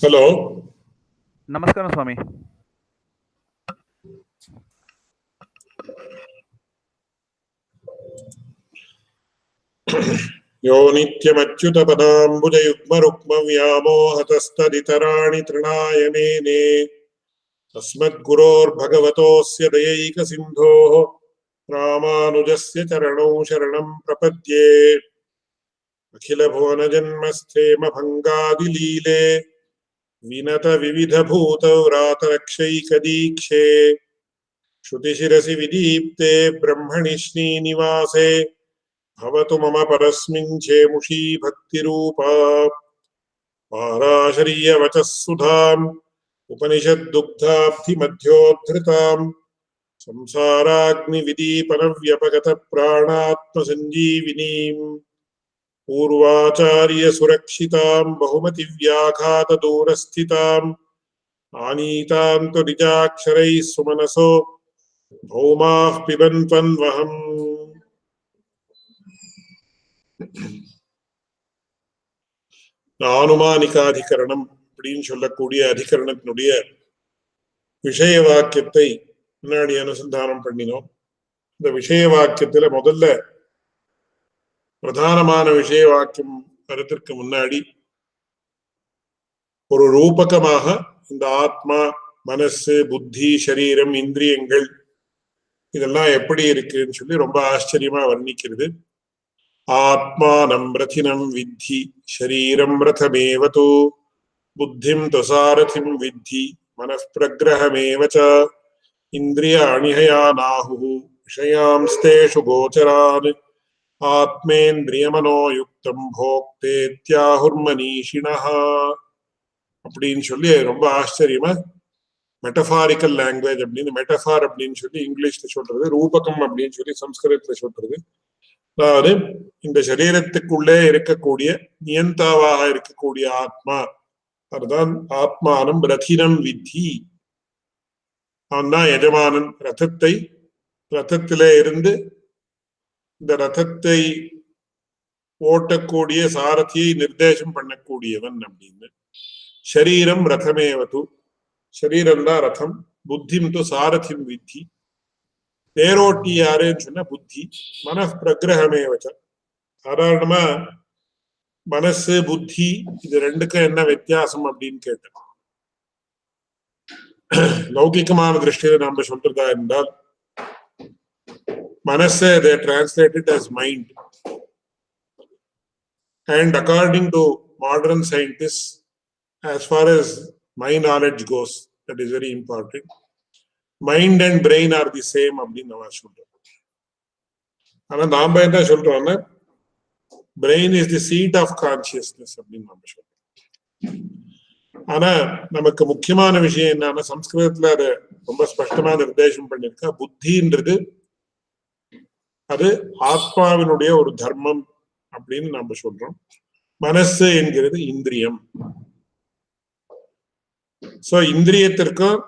Hello. Namaskaram, Swami. Yo nityamachyutapadambujaयुग्मरुक्मव्यामोहतस्तदितराणि तृणायमेने अस्मद्गुरोर्भगवतोऽस्य दयैकसिन्धोः रामानुजस्य चरणौ शरणं प्रपद्ये अखिलभुवनजन्मस्थेमभङ्गादिलीले विनतविविधभूतव्रातरक्षैकदीक्षे श्रुतिशिरसि विदीप्ते ब्रह्मणि श्रीनिवासे भवतु मम परस्मिन् चेमुषी भक्तिरूपा पाराशरीयवचः सुधाम् उपनिषद्दुग्धाब्धिमध्योद्धृताम् संसाराग्निविदीपनव्यपगतप्राणात्मसञ्जीविनीम् पूर्वाचार्यसुरक्षिताम् बहुमतिव्याघातदूरस्थिताम् आनीताम् तु निजाक्षरैः सुमनसो भौमाः पिबन्त्वन्वहम्. ஆனுமானிகாதிகரணம் அப்படின்னு சொல்லக்கூடிய அதிகரணத்தினுடைய விஷய வாக்கியத்தை முன்னாடி அனுசந்தானம் பண்ணினோம். இந்த விஷய வாக்கியத்துல முதல்ல பிரதானமான விஷய வாக்கியம் வரத்திற்கு முன்னாடி ஒரு ரூபகமாக இந்த ஆத்மா, மனசு, புத்தி, சரீரம், இந்திரியங்கள் இதெல்லாம் எப்படி இருக்குன்னு சொல்லி ரொம்ப ஆச்சரியமா வர்ணிக்கிறது. ஆத்மானம் ரதினம் வித்தி ஷரீரம் ரதமேவ து புத்திம் து சாரதிம் வித்தி மனப்பிரகிரஹமேவ ச இந்திரியாணி ஹயானாஹு விஷயாம்ஸ்தேஷு கோச்சரான் ஆத்மேந்திரியமனோயுக்தம் போக்தேத்யாஹுர்மனீஷிணஹ அப்படின்னு சொல்லி ரொம்ப ஆச்சரியமா மெட்டபாரிக்கல் லாங்குவேஜ் அப்படின்னு மெட்டபார் அப்படின்னு சொல்லி இங்கிலீஷ்ல சொல்றது, ரூபகம் அப்படின்னு சொல்லி சம்ஸ்கிருதத்துல சொல்றது. அதாவது இந்த சரீரத்துக்குள்ளே இருக்கக்கூடிய நியந்தாவாக இருக்கக்கூடிய ஆத்மா, அதுதான் ஆத்மானம் ரதினம் வித்தி. அவன் தான் எஜமானன். ரதத்திலே இருந்து இந்த ரதத்தை ஓட்டக்கூடிய சாரதியை நிர்தேசம் பண்ணக்கூடியவன் அப்படின்னு. ஷரீரம் ரதமேவது, ஷரீரம் தான் ரதம். புத்திம் து சாரதிம் வித்தி, தேரோட்டி யாருன்னு சொன்ன புத்தி. மனப்பிரகிரஹமேவச்ச, சாதாரணமா மனசு புத்தி இது ரெண்டுக்கும் என்ன வித்தியாசம் அப்படின்னு கேட்டேன். லௌகிகமான திருஷ்டியில நாம சொல்றதா இருந்தால் மனசை they translate it as mind, and according to modern scientists, as far as my knowledge goes, that is very important, mind and brain are the same அப்படின்னு நம்ம சொல்றோம். ஆனா நாம என்ன சொல்றோம்னா brain is the seat of consciousness அப்படின்னு நம்ம சொல்றோம். ஆனா நமக்கு முக்கியமான விஷயம் என்னன்னா சம்ஸ்கிருதத்துல அது ரொம்ப ஸ்பஷ்டமா நிர்தேசம் பண்ணிருக்கா. புத்தின்றது அது ஆத்மாவினுடைய ஒரு தர்மம் அப்படின்னு நம்ம சொல்றோம். மனசு என்கிறது இந்திரியம். சோ இந்திரியத்திற்கும்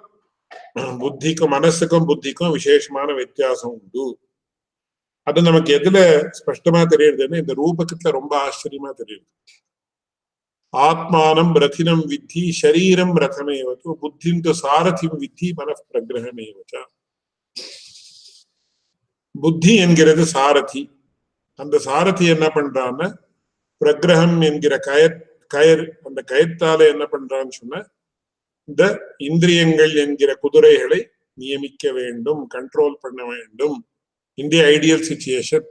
புத்திக்கும், மனசுக்கும் புத்திக்கும் விசேஷமான வித்தியாசம் உண்டு. அது நமக்கு எதுல ஸ்பஷ்டமா தெரியுதுன்னு இந்த ரூபகத்துல ரொம்ப ஆச்சரியமா தெரியுது. ஆத்மானம் ரதினம் வித்தி ஷரீரம் ரதமேவது புத்திம் து சாரதிம் வித்தி மனப்பிரகிரஹமேவச்ச. புத்தி என்கிறது சாரதி. அந்த சாரதி என்ன பண்றான்னு பிரகிரகம் என்கிற கயர், அந்த கயத்தால என்ன பண்றான்னு சொன்ன இந்த இந்திரியங்கள் என்கிற குதிரைகளை நியமிக்க வேண்டும், கண்ட்ரோல் பண்ண வேண்டும் in the ideal situation.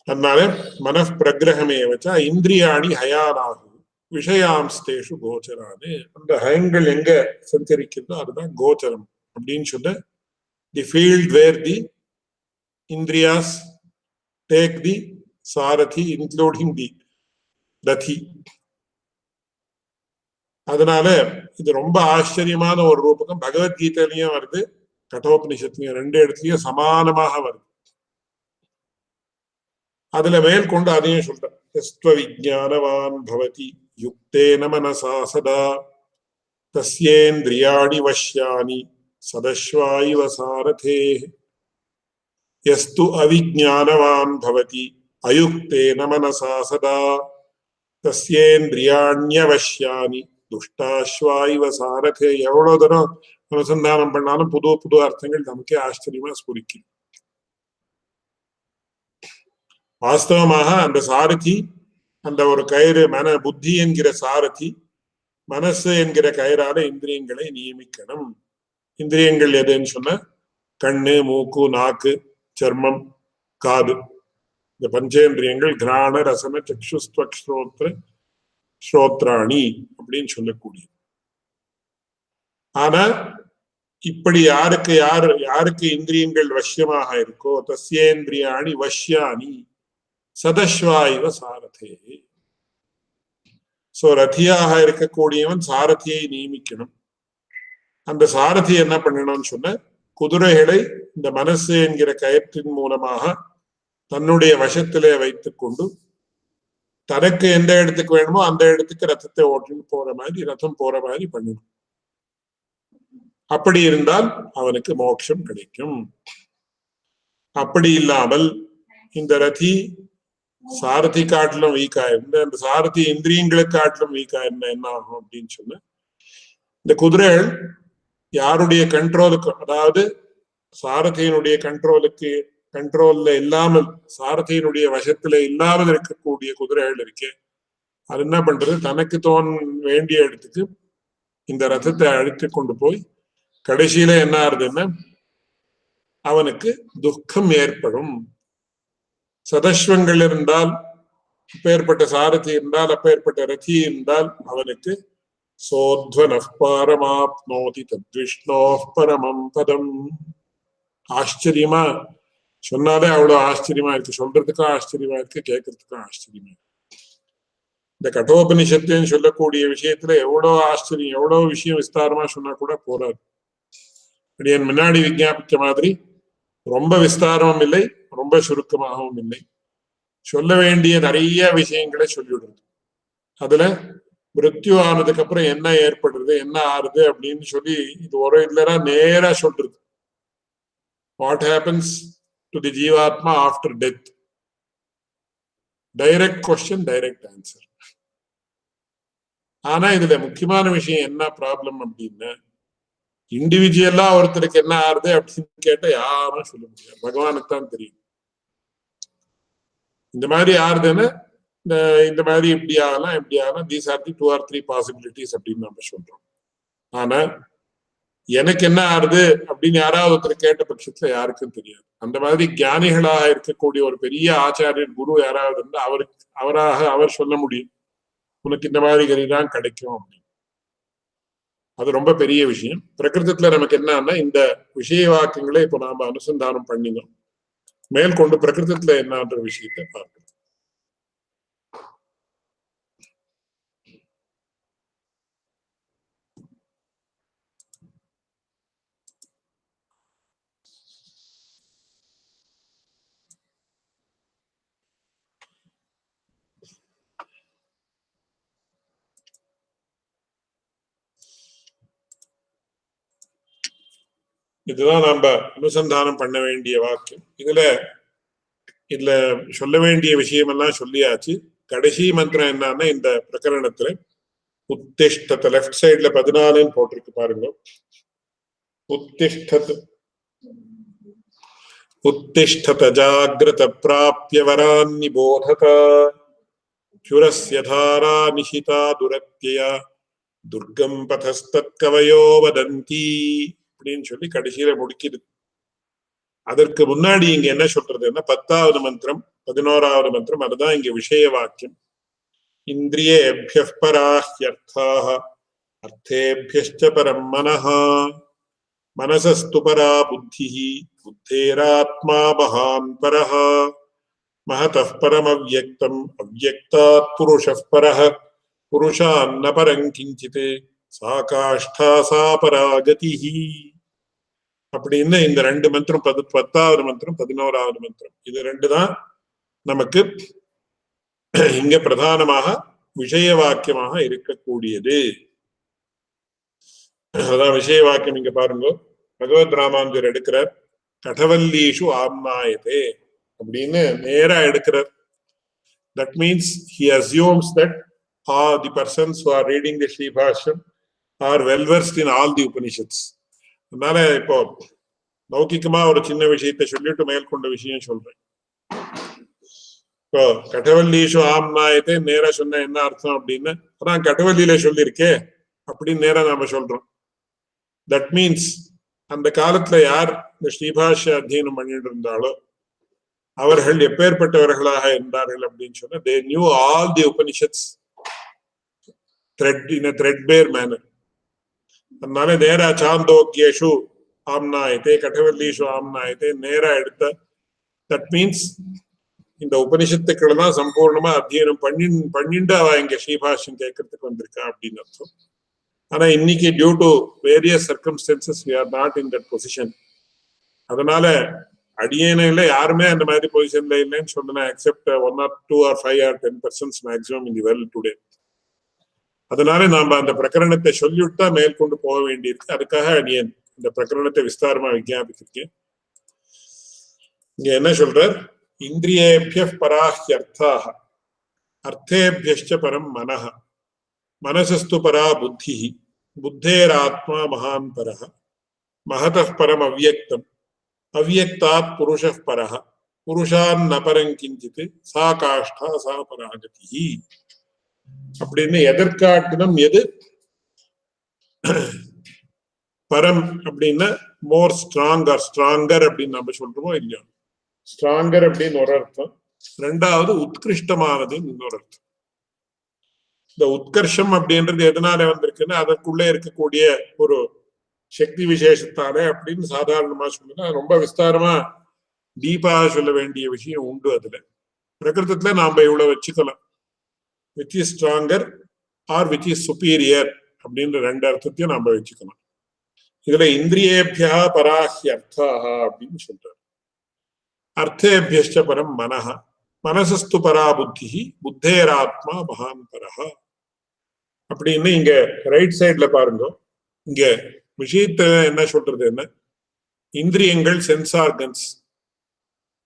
அதனால மனப்பிரகிரஹமேவச்ச இந்திரியாணி ஹயானாஹு விஷயாம்ஸ்தேஷு கோச்சரானு. அந்த ஹயங்கள் எங்க சஞ்சரிக்கிறதோ அதுதான் கோச்சரம் அப்படின்னு சொல்ல தி ஃபீல்ட் வேர் தி இந்திரியாஸ் டேக் தி சாரதி இன்க்ளூடிங் தி ரதி. அதனால இது ரொம்ப ஆச்சரியமான ஒரு ரூபகம். பகவத்கீதையிலையும் வருது, கட்டோபனிஷத்துலயும், ரெண்டு இடத்துலயும் சமானமாக வருது. அதுல மேல் கொண்டு அதையும் சொல்றேன். யஸ்த்வ விஜ்ஞானவான் பவதி யுக்தேன மனசா சதா தஸ்யேந்திரியாணி வஷ்யானி சதஸ்வாயிவ சாரதே. யஸ்து அவிஜ்ஞானவான் பவதி அயுக்தேன மனசா சதா தஸ்யேந்திரியாண்யவஷ்யானி துஷ்டாஸ்வாயிவ சாரதே. எவ்வளவு தூரம் அனுசந்தானம் பண்ணாலும் புது புது அர்த்தங்கள் நமக்கே ஆச்சரியமா ஸ்புரிக்கும். வாஸ்தவமாக அந்த சாரதி, அந்த ஒரு கயிறு, புத்தி என்கிற சாரதி மனசு என்கிற கயிறால இந்திரியங்களை நியமிக்கணும். இந்திரியங்கள் எதுன்னு சொன்ன கண்ணு, மூக்கு, நாக்கு, சர்மம், காது, இந்த பஞ்சேந்திரியங்கள் கிராண ரசன சக்ஷுஸ்வக்ஸ்ரோத்ர ஸ்ரோத்ராணி அப்படின்னு சொல்லக்கூடிய. ஆனா இப்படி யாருக்கு இந்திரியங்கள் வசியமாக இருக்கோ தஸ்யேந்திரியாணி வஷ்யானி சதஸ்வாயிவ சாரதே. சோ ரதியாக இருக்கக்கூடியவன் சாரதியை நியமிக்கணும். அந்த சாரதி என்ன பண்ணணும்னு சொன்ன குதிரைகளை இந்த மனசு என்கிற கயிற்றின் மூலமாக தன்னுடைய வசத்திலே வைத்துக் கொண்டு தனக்கு எந்த இடத்துக்கு வேணுமோ அந்த இடத்துக்கு ரத்தத்தை ஓட்டின்னு போற மாதிரி, ரத்தம் போற மாதிரி பண்ணணும். அப்படி இருந்தால் அவனுக்கு மோட்சம் கிடைக்கும். அப்படி இல்லாமல் இந்த ரதி சாரதி காட்டிலும் வீக்கா இருந்து, அந்த சாரதி இந்திரியங்களுக்கு காட்டிலும் வீக்கா இருந்தா என்ன ஆகும் அப்படின்னு சொன்ன இந்த குதிரைகள் யாருடைய கண்ட்ரோலுக்கு, அதாவது சாரதியினுடைய கண்ட்ரோல்ல இல்லாமல், சாரதியினுடைய வசத்துல இல்லாமல் இருக்கக்கூடிய குதிரைகள் இருக்கே, அது என்ன பண்றது, தனக்கு வேண்டிய இடத்துக்கு இந்த ரதத்தை அழைத்து கொண்டு போய் கடைசியில என்ன ஆறுதுன்னா அவனுக்கு துக்கம் ஏற்படும். சதஸ்வங்கள் இருந்தால், அப்பேற்பட்ட சாரதி இருந்தால், அப்பேற்பட்ட ரதி இருந்தால் அவனுக்கு சோத்வனமாப்னோதி தத்விஷ்ணோ பரமம் பதம். ஆச்சரியமா சொன்னாலே அவ்வளவு ஆச்சரியமா இருக்கு, சொல்றதுக்கும் ஆச்சரியமா இருக்கு, கேட்கறதுக்கும் ஆச்சரியமா இருக்கு. இந்த கட்டோபனிஷத்துன்னு சொல்லக்கூடிய விஷயத்துல எவ்வளவு ஆச்சரியம், எவ்வளவு விஷயம் விஸ்தாரமா சொன்னா கூட போறாது. என் முன்னாடி விஞ்ஞாபித்த மாதிரி ரொம்ப விஸ்தாரமும் இல்லை, ரொம்ப சுருக்கமாகவும் இல்லை. சொல்ல வேண்டிய நிறைய விஷயங்களை சொல்லிவிடுறது. அதுல மிருத்யு ஆனதுக்கு அப்புறம் என்ன ஏற்படுறது, என்ன ஆறுது அப்படின்னு சொல்லி இது ஒரு இதுல நேரா சொல்றது. வாட் ஹேப்பன்ஸ் டு தி ஜீவாத்மா after death. Direct question, direct answer. ஆனா இதுல முக்கியமான விஷயம் என்ன ப்ராப்ளம் அப்படின்னா, இண்டிவிஜுவலா ஒருத்தருக்கு என்ன ஆறுது அப்படின்னு கேட்டா யாரும் சொல்ல முடியாது, பகவானுக்கு தான் தெரியும். இந்த மாதிரி ஆறுதுன்னு இந்த மாதிரி இப்படி ஆகலாம், these are the 2 or 3 possibilities அப்படின்னு நம்ம சொல்றோம். ஆனா எனக்கு என்ன ஆறுது அப்படின்னு யாராவது ஒருத்தர் கேட்ட பட்சத்துல யாருக்கும் தெரியாது. அந்த மாதிரி ஞானிகளாக இருக்கக்கூடிய ஒரு பெரிய ஆச்சாரியர், குரு யாராவது இருந்தா அவர் சொல்ல முடியும், உனக்கு இந்த மாதிரி கதிதான் கிடைக்கும் அப்படின்னு. அது ரொம்ப பெரிய விஷயம். பிரகிருதத்துல நமக்கு என்னன்னா இந்த விஷய வாக்கியங்களை இப்ப நாம அனுசந்தானம் பண்ணினோம். மேற்கொண்டு பிரகிருதத்துல என்னன்ற விஷயத்தை பார்க்கணும். இதுதான் நம்ம அனுசந்தானம் பண்ண வேண்டிய வாக்கியம். இதுல சொல்ல வேண்டிய விஷயம் எல்லாம் சொல்லியாச்சு. கடைசி மந்திரம் என்னன்னா இந்த பிரகரணத்துல உத்திஷ்டத, லெஃப்ட் சைட்ல 14 போட்டிருக்கு பாருங்க. உத்திஷ்டத ஜாகிரத பிராப்ய வரான் நிபோதத சுரஸ்ய தாரா நிஷிதா துரத்யா துர்கம் பதஸ்தத் கவயோ வதந்தி அப்படின்னு சொல்லி கடைசியில முடிக்குது. அதற்கு முன்னாடி இங்க என்ன சொல்றதுன்னா 10வது மந்திரம் 11வது மந்திரம், அதுதான் இங்க விஷய வாக்கியம். இந்திரியேபிய பராஹ்யர்த்தாக அர்த்தேபியஸ்ச பரம் மனஹ மனசஸ்து பரா புத்திஹி புத்தேராத்மா மகான் பரஹ மஹதः பரம் அவ்யக்தம் அவ்யக்தாத் புருஷः பரஹ புருஷான்ன பரம் கிஞ்சித் சா காஷ்டா சா பராகதிஹி அப்படின்னு இந்த 2 மந்திரம், 10வது மந்திரம் 11வது மந்திரம், இது 2 தான் நமக்கு இங்க பிரதானமாக விஷய வாக்கியமாக இருக்கக்கூடியது. அதான் விஷய வாக்கியம். இங்க பாருங்க, பகவத் ராமானுஜர் எடுக்கிறார், கடவல்லீஷு ஆம்னாயதே அப்படின்னு நேரா எடுக்கிறார். That means he assumes that or the persons who are reading the Sribhashyam are well versed in all the Upanishads. அதனால இப்போ லௌகிகமா ஒரு சின்ன விஷயத்தை சொல்லிட்டு மேற்கொண்ட விஷயம் சொல்றேன். இப்போ கடவல்லீஷு ஆம்னாயத்தை நேரா சொன்ன என்ன அர்த்தம் அப்படின்னு அதான் கடவல்லியில சொல்லியிருக்கே அப்படின்னு நேரா நாம சொல்றோம். தட் மீன்ஸ் அந்த காலத்துல யார் இந்த ஸ்ரீபாஷ்ய அத்தியனம் பண்ணிட்டு இருந்தாலோ அவர்கள் எப்பேற்பட்டவர்களாக இருந்தார்கள் அப்படின்னு சொன்னா they knew all the Upanishads in a threadbare manner. அதனால நேரா சாந்தோக்கியேஷு ஆம்னாயத்தை கடவல்லீஷு ஆம்னாயத்தை நேரா எடுத்த தட் மீன்ஸ் இந்த உபனிஷத்துக்களை தான் சம்பூர்ணமா அத்தியனம் பண்ணிட்டு அவ இங்க ஸ்ரீபாஷ்யம் கேட்கறதுக்கு வந்திருக்கா அப்படின்னு அர்த்தம். ஆனா இன்னைக்கு due to various circumstances we are not in that position. அதனால அடியேனில யாருமே அந்த மாதிரி பொசிஷன்ல இல்லைன்னு சொன்னேன் except 1 or 2 or 5 or 10% maximum in the world today. அதனால நாம அந்த பிரகரணத்தை சொல்லிவிட்டா மேற்கொண்டு போக வேண்டியிருக்கு. அதுக்காக அடியேன் இந்த பிரகரணத்தை விஸ்தாரமா விஞ்ஞாபிச்சிருக்கேன். இங்க என்ன சொல்றார்? இந்திரியேபிய பராஹ்யர்த்தாக அர்த்தேபியஷ்ச பரம் மனஹ மனசஸ்து பரா புத்தி புத்தேராத்மா மகான் பரஹ மகதः பரம் அவ்யக்தம் அவ்யக்தாத் புருஷः பரஹ புருஷான் நபரம் கிஞ்சித் சா காஷ்டா சா பராகதி அப்படின்னு எதற்காட்டிலும் எது பரம் அப்படின்னா மோர் ஸ்ட்ராங்கர் அப்படின்னு நம்ம சொல்றோமோ இல்லையோ, ஸ்ட்ராங்கர் அப்படின்னு ஒரு அர்த்தம். ரெண்டாவது உத்கிருஷ்டமானதுன்னு இன்னொரு அர்த்தம். இந்த உத்கர்ஷம் அப்படின்றது எதனால வந்திருக்குன்னா அதற்குள்ளே இருக்கக்கூடிய ஒரு சக்தி விசேஷத்தாலே அப்படின்னு சாதாரணமா சொல்லுங்க. ரொம்ப விஸ்தாரமா டீப்பா சொல்ல வேண்டிய விஷயம் உண்டு. அதுல பிரகிருதத்துல நாம இவ்வளவு வச்சுக்கலாம். Which is stronger or which is superior அப்படின்ற ரெண்டு அர்த்தத்தையும் நாம வச்சுக்கலாம். இதுல இந்திரியேபியா பராஹ்யர்த்தா அப்படின்னு சொல்றாரு. அர்த்தேபியஷ்ச பரம் மனஹ மனசஸ்து பரா புத்தி புத்தேராத்மா மகான் பரஹ அப்படின்னு இங்க ரைட் சைட்ல பாருங்க. இங்க விஷயத்தை என்ன சொல்றது என்ன, இந்திரியங்கள் சென்ஸ் ஆர்கன்ஸ்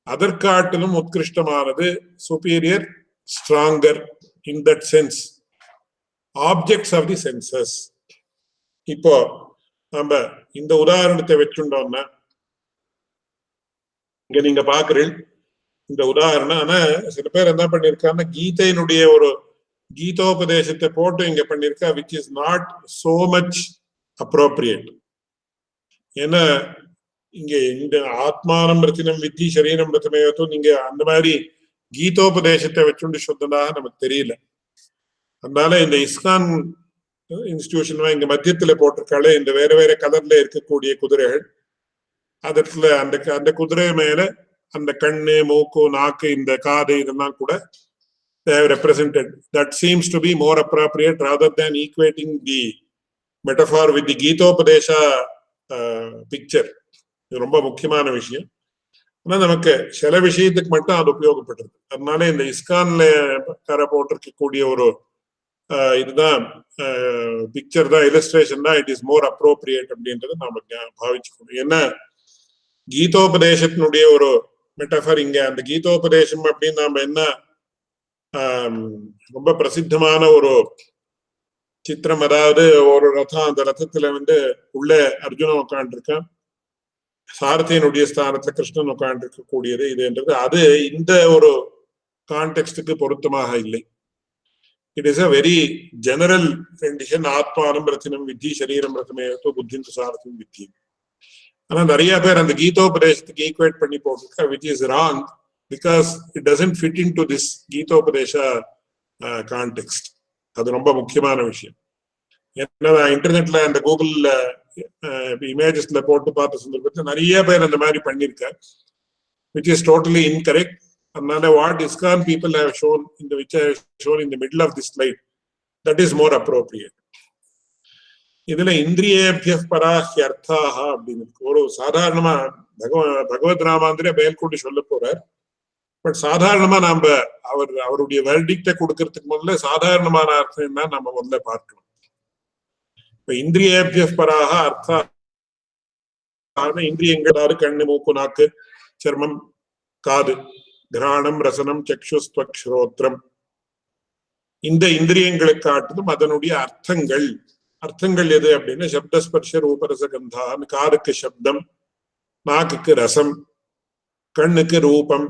அதற்காட்டிலும் உத்கிருஷ்டமானது superior stronger in that sense objects of the senses. இப்போ நம்ம இந்த உதாரணத்தை வச்சுட்டோம்னா இங்க நீங்க பாக்குறீங்க இந்த உதாரணம். ஆனா சில பேர் என்ன பண்ணிருக்காங்கன்னா கீதையினுடைய ஒரு கீதோபதேசத்தை போட்டு இங்க பண்ணிருக்கா which is not so much appropriate. ஏன்னா இங்க இந்த ஆத்மானம் ரத்தினம் வித்தி சரீரம் ரத்தினத்தும் நீங்க அந்த மாதிரி கீதோபதேசத்தை வச்சுட்டு சொன்னதா நமக்கு தெரியல. அதனால இந்த இஸ்கான் இன்ஸ்டிடியூஷன் இங்க மத்தியத்துல போட்டிருக்காளே இந்த வேற வேற கலர்ல இருக்கக்கூடிய குதிரைகள், அதற்கு அந்த குதிரை மேல அந்த கண்ணு மூக்கு நாக்கு இந்த காது இதெல்லாம் கூட they have represented. That seems to be more appropriate rather than equating the metaphor with the Gitopadesha picture. இது ரொம்ப முக்கியமான விஷயம். ஆனா நமக்கு சில விஷயத்துக்கு மட்டும் அது உபயோகப்பட்டிருக்கு. அதனால இந்த இஸ்கான்ல கரை போட்டிருக்கக்கூடிய ஒரு இதுதான் பிக்சர் தான் இலஸ்ட்ரேஷன் தான் இட் இஸ் மோர் அப்ரோப்ரியேட் அப்படின்றது நாம பாவிச்சுக்கணும். ஏன்னா கீதோபதேசத்தினுடைய ஒரு மெட்டஃபர் இங்க அந்த கீதோபதேசம் அப்படின்னு நாம என்ன ரொம்ப பிரசித்தமான ஒரு சித்திரம். அதாவது ஒரு ரதம், அந்த ரதத்துல உள்ள அர்ஜுனன் உட்காந்துருக்கான், சாரதியினுடைய ஸ்தானத்துல கிருஷ்ணன் உட்காந்து இருக்கக்கூடியது இதுன்றது அது இந்த ஒரு கான்டெக்ஸ்டுக்கு பொருத்தமாக இல்லை. It is a very general condition. ஆத்மானம் ரத்தினம் வித்தி சரீரம் ரத்தமேதோ புத்தின் சாரதியும் வித்தி. ஆனா நிறைய பேர் அந்த கீதோபதேசத்துக்கு ஈக்குவேட் பண்ணி போட்டிருக்கா which is wrong because it doesn't fit into this Gitopadesha context. அது ரொம்ப முக்கியமான விஷயம். ஏன்னா இன்டர்நெட்ல அந்த கூகுள்ல இமேஜஸ்ல போட்டு பார்த்த சந்தர்ப்பத்தில் நிறைய பேர் அந்த மாதிரி பண்ணிருக்காங்க which is totally incorrect. அதனால what ISKCON people have shown in the which I have shown in the middle of this slide, that is more appropriate. இதுல இந்திரியேபிய பராஹ்யர்த்தாக அப்படின்னு ஒரு சாதாரணமா பகவத் ராமாந்திர மேற்கொண்டு சொல்ல போறார். பட் சாதாரணமா நாம அவருடைய வெர்டிக்டை கொடுக்கறதுக்கு முதல்ல சாதாரணமான அர்த்தம் என்ன நம்ம முதல்ல பார்க்கணும். இப்ப இந்திரியேபிய பராக அர்த்தம் இந்திரியங்கள் கண்ணு மூக்கு நாக்கு சர்மம் காது கிராணம் ரசனம் சக்ஷுஸ்த்வக் ஸ்ரோத்ரம் இந்த இந்திரியங்களை காட்டிலும் அதனுடைய அர்த்தங்கள் அர்த்தங்கள் எது அப்படின்னா சப்தஸ்பர்ஷ ரூபரச கந்தான்னு. காதுக்கு சப்தம், நாக்குக்கு ரசம், கண்ணுக்கு ரூபம்,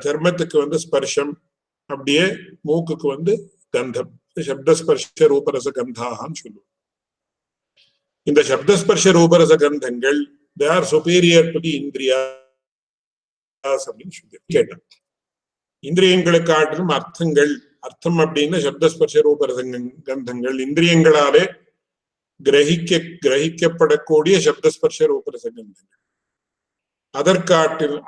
சர்மத்துக்கு ஸ்பர்ஷம், அப்படியே மூக்குக்கு கந்தம். சப்தஸ்பர்ஷ ரூபரச கந்தான்னு சொல்லுவோம். இந்த சப்தஸ்பர்ஷ ரூபரச கந்தங்கள் they are superior to the இந்திரியாஸ் அப்படின்னு சொல்லி கேட்டான். இந்திரியங்களை காட்டிலும் அர்த்தங்கள், அர்த்தம் அப்படின்னா சப்தஸ்பர்ஷ ரூபரச கந்தங்கள் இந்திரியங்களாலே கிரகிக்கப்படக்கூடிய சப்தஸ்பர்ஷ ரூபரச கந்தங்கள் அதற்காட்டிலும்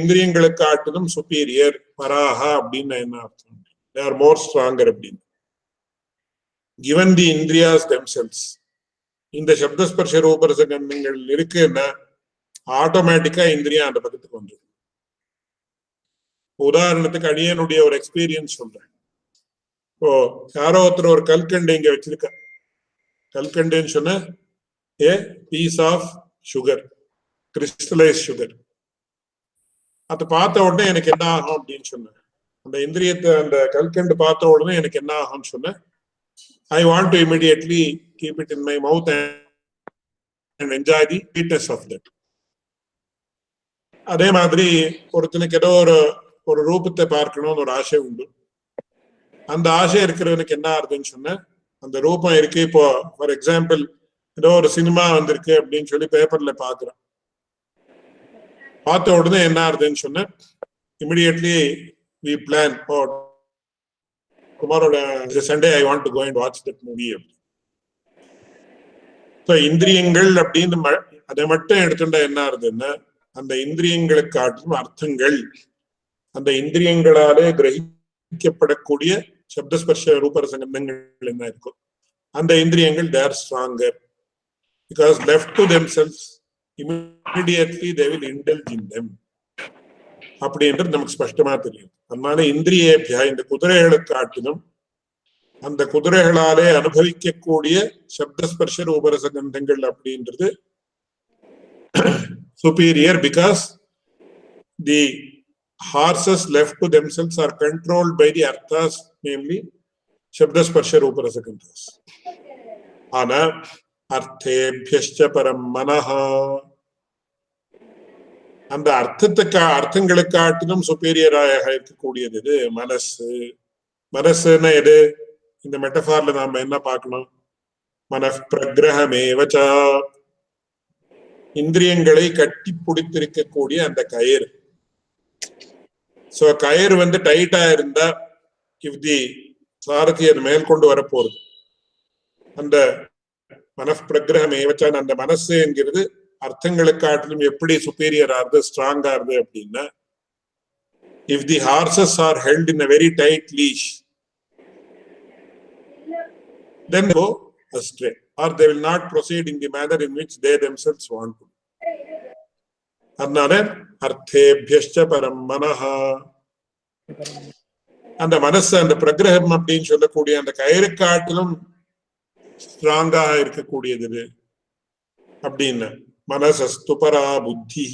இந்திரியங்களை காட்டிலும் சுப்பீரியர், பராஹா அப்படின்னு என்ன அர்த்தம்? they are more stronger அப்படின்னு. given the indriyas themselves, இந்த சப்தஸ்பர்ஷ ரூபரச கந்தங்கள் இருக்குன்னா ஆட்டோமேட்டிக்கா இந்திரியம் அந்த பக்கத்துக்கு வந்துடும். உதாரணத்துக்கு அடியனுடைய ஒரு எக்ஸ்பீரியன்ஸ் சொல்றேன். இப்போ யாரோ ஒருத்தர் ஒரு கல்கண்டு இங்க வச்சிருக்க, கல்கண்டுன்னு சொன்ன a piece of sugar, crystallise sugar. அதை பார்த்த உடனே எனக்கு என்ன ஆகும் அப்படின்னு சொன்னேன். அந்த இந்திரியத்தை அந்த கல்கண்டு பார்த்த உடனே எனக்கு என்ன ஆகும்னு சொன்னேன். I want to immediately keep it in my mouth and enjoy the sweetness of that. அதே மாதிரி ஒருத்தனுக்கு ஏதோ ஒரு ரூபத்தை பார்க்கணும்னு ஒரு ஆசை உண்டு. அந்த ஆசை இருக்கிறவனுக்கு என்ன ஆகுதுன்னு சொன்ன, அந்த ரூபம் இருக்கு. இப்போ ஃபார் எக்ஸாம்பிள் ஏதோ ஒரு சினிமா வந்திருக்கு அப்படின்னு சொல்லி பேப்பர்ல பாக்குறான். பார்த்த உடனே என்ன ஆகுதுன்னு சொன்ன, immediately we plan, oh, tomorrow is a Sunday, I want to go and watch that movie. So இந்திரியங்கள் அப்படின்னு அதை மட்டும் எடுத்துட்டா என்ன ஆகுதுன்னா, அந்த இந்திரியங்களை காட்டும் அர்த்தங்கள், அந்த இந்திரியங்களாலே கிரகிக்கப்படக்கூடிய சப்தஸ்பர்ஷ ரூபரச கந்தங்கள் என்ன இருக்கும், அந்த இந்திரியங்கள் they are stronger because left to themselves immediately they will indulge in them அப்படின்றது நமக்கு ஸ்பஷ்டமா தெரியும். அதனால இந்திரியேபியா, இந்த குதிரைகளை காட்டிலும் அந்த குதிரைகளாலே அனுபவிக்கக்கூடிய சப்தஸ்பர்ஷ ரூபரச கந்தங்கள் அப்படின்றது superior because the horses left to themselves are controlled by the arthas, namely shabdasparsha rooparasa gandhas. Ana arthebhyascha param manaha, அந்த அர்த்தங்களை காட்டிலும் சுப்பீரியராக இருக்கக்கூடியது இது மனசு. மனசுன்னா எது? இந்த மெட்டபார்ல நாம என்ன பார்க்கணும்? மனഃ பிரக்ரஹமேவச, இந்திரியங்களை கட்டி பிடித்திருக்கக்கூடிய அந்த கயிறு. சோ கயிறு டைட்டா இருந்தா இஃப் தி சாரதி அது மேல் கொண்டு வரப்போறது. அந்த மனഃ பிரக்ரஹமேவசான் அந்த மனசு என்கிறது அர்த்தங்களை காட்டிலும் எப்படி சுப்பீரியர் ஆகுது, ஸ்ட்ராங் ஆகுது அப்படின்னா, if the horses are held in a very tight leash, then they go astray or they will not proceed in the manner in which they themselves want to. அதனால அர்த்தேபியஸ்ச பரம் மனஹா, அந்த மனசு அந்த பிரகிரகம் அப்படின்னு சொல்லக்கூடிய அந்த கயிறு காட்டிலும் ஸ்ட்ராங்காக இருக்கக்கூடியது அப்படின்னு. மனசஸ்து பரா புத்தி,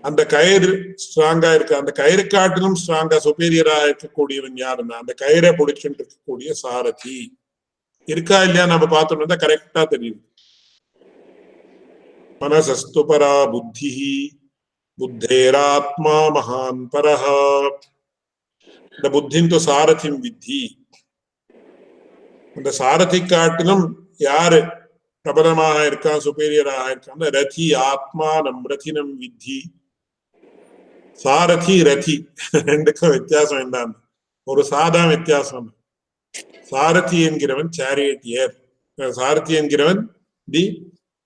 அந்த கயிறு ஸ்ட்ராங்கா இருக்கு, அந்த கயிறு காட்டிலும் ஸ்ட்ராங்கா சுப்பீரியரா இருக்கக்கூடியவன் யாருன்னா அந்த கயிறை பிடிச்சுட்டு இருக்கக்கூடிய சாரதி. இருக்கா இல்லையா நம்ம பார்த்தோம்னா கரெக்டா தெரியும். மனசஸ்து பரா புத்தி புத்தேராத்மா மகான் பரஹா, இந்த புத்தின் சாரதிம் வித்தி. அந்த சாரதி காட்டிலும் யாரு பிரபலமாக இருக்கான், சுப்பீரியராக இருக்கான்? ரதி ஆத்மானம் ரதினம் வித்தி. சாரதி ரதி ரெண்டுக்கும் வித்தியாசம் என்னன்னு ஒரு சாதா வித்தியாசம். சாரதி என்கிறவன் சேரியட்டியர், சாரதி என்கிறவன் தி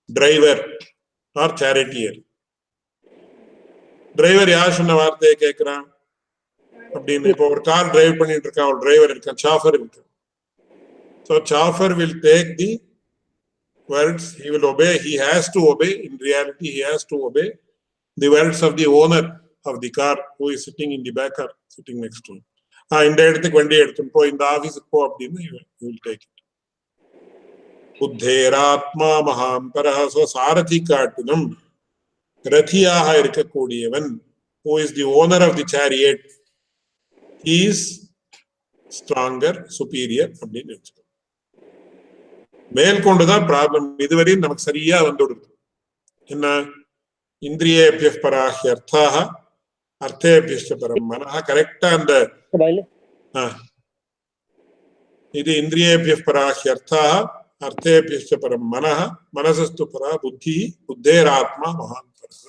டிரைவர் ஆர் சேரியட்டியர். டிரைவர் யார் சொன்ன வார்த்தையை கேட்கிறான் அப்படின்னு? இப்போ ஒரு கார் டிரைவ் பண்ணிட்டு இருக்கான், ஒரு டிரைவர் இருக்கான், சாஃபர் இருக்கான். So chauffeur will take the words, he will obey, he has to obey. In reality, he has to obey the words of the owner of the car who is sitting in the back or sitting next to him. இந்த இடத்துக்கு வண்டி எடுத்துன்னு போ, இந்த ஆபீஸுக்கு போ அப்படின்னு he will take it. புத்தேராத்மா மகான் பரஹ. So சாரதி காட்டிலும் ரதியாக இருக்கக்கூடியவன், who is the owner of the chariot, he is stronger, superior அப்படின்னு வச்சுக்கோ. மேற்கொண்டுதான் ப்ராப்ளம். இதுவரையும் நமக்கு சரியா வந்துடுது. என்ன? இந்திரியேபிய பராஹ்யர்த்தாக அர்த்தேபிய பரம் மனஹ. கரெக்டா அந்த இது இந்திரியேபிய பராஹ்யர்த்தாக அர்த்தேபிய பரம் மனஹ மனசஸ்து பரா புத்தி புத்தேராத்மா மகான் பரஹ.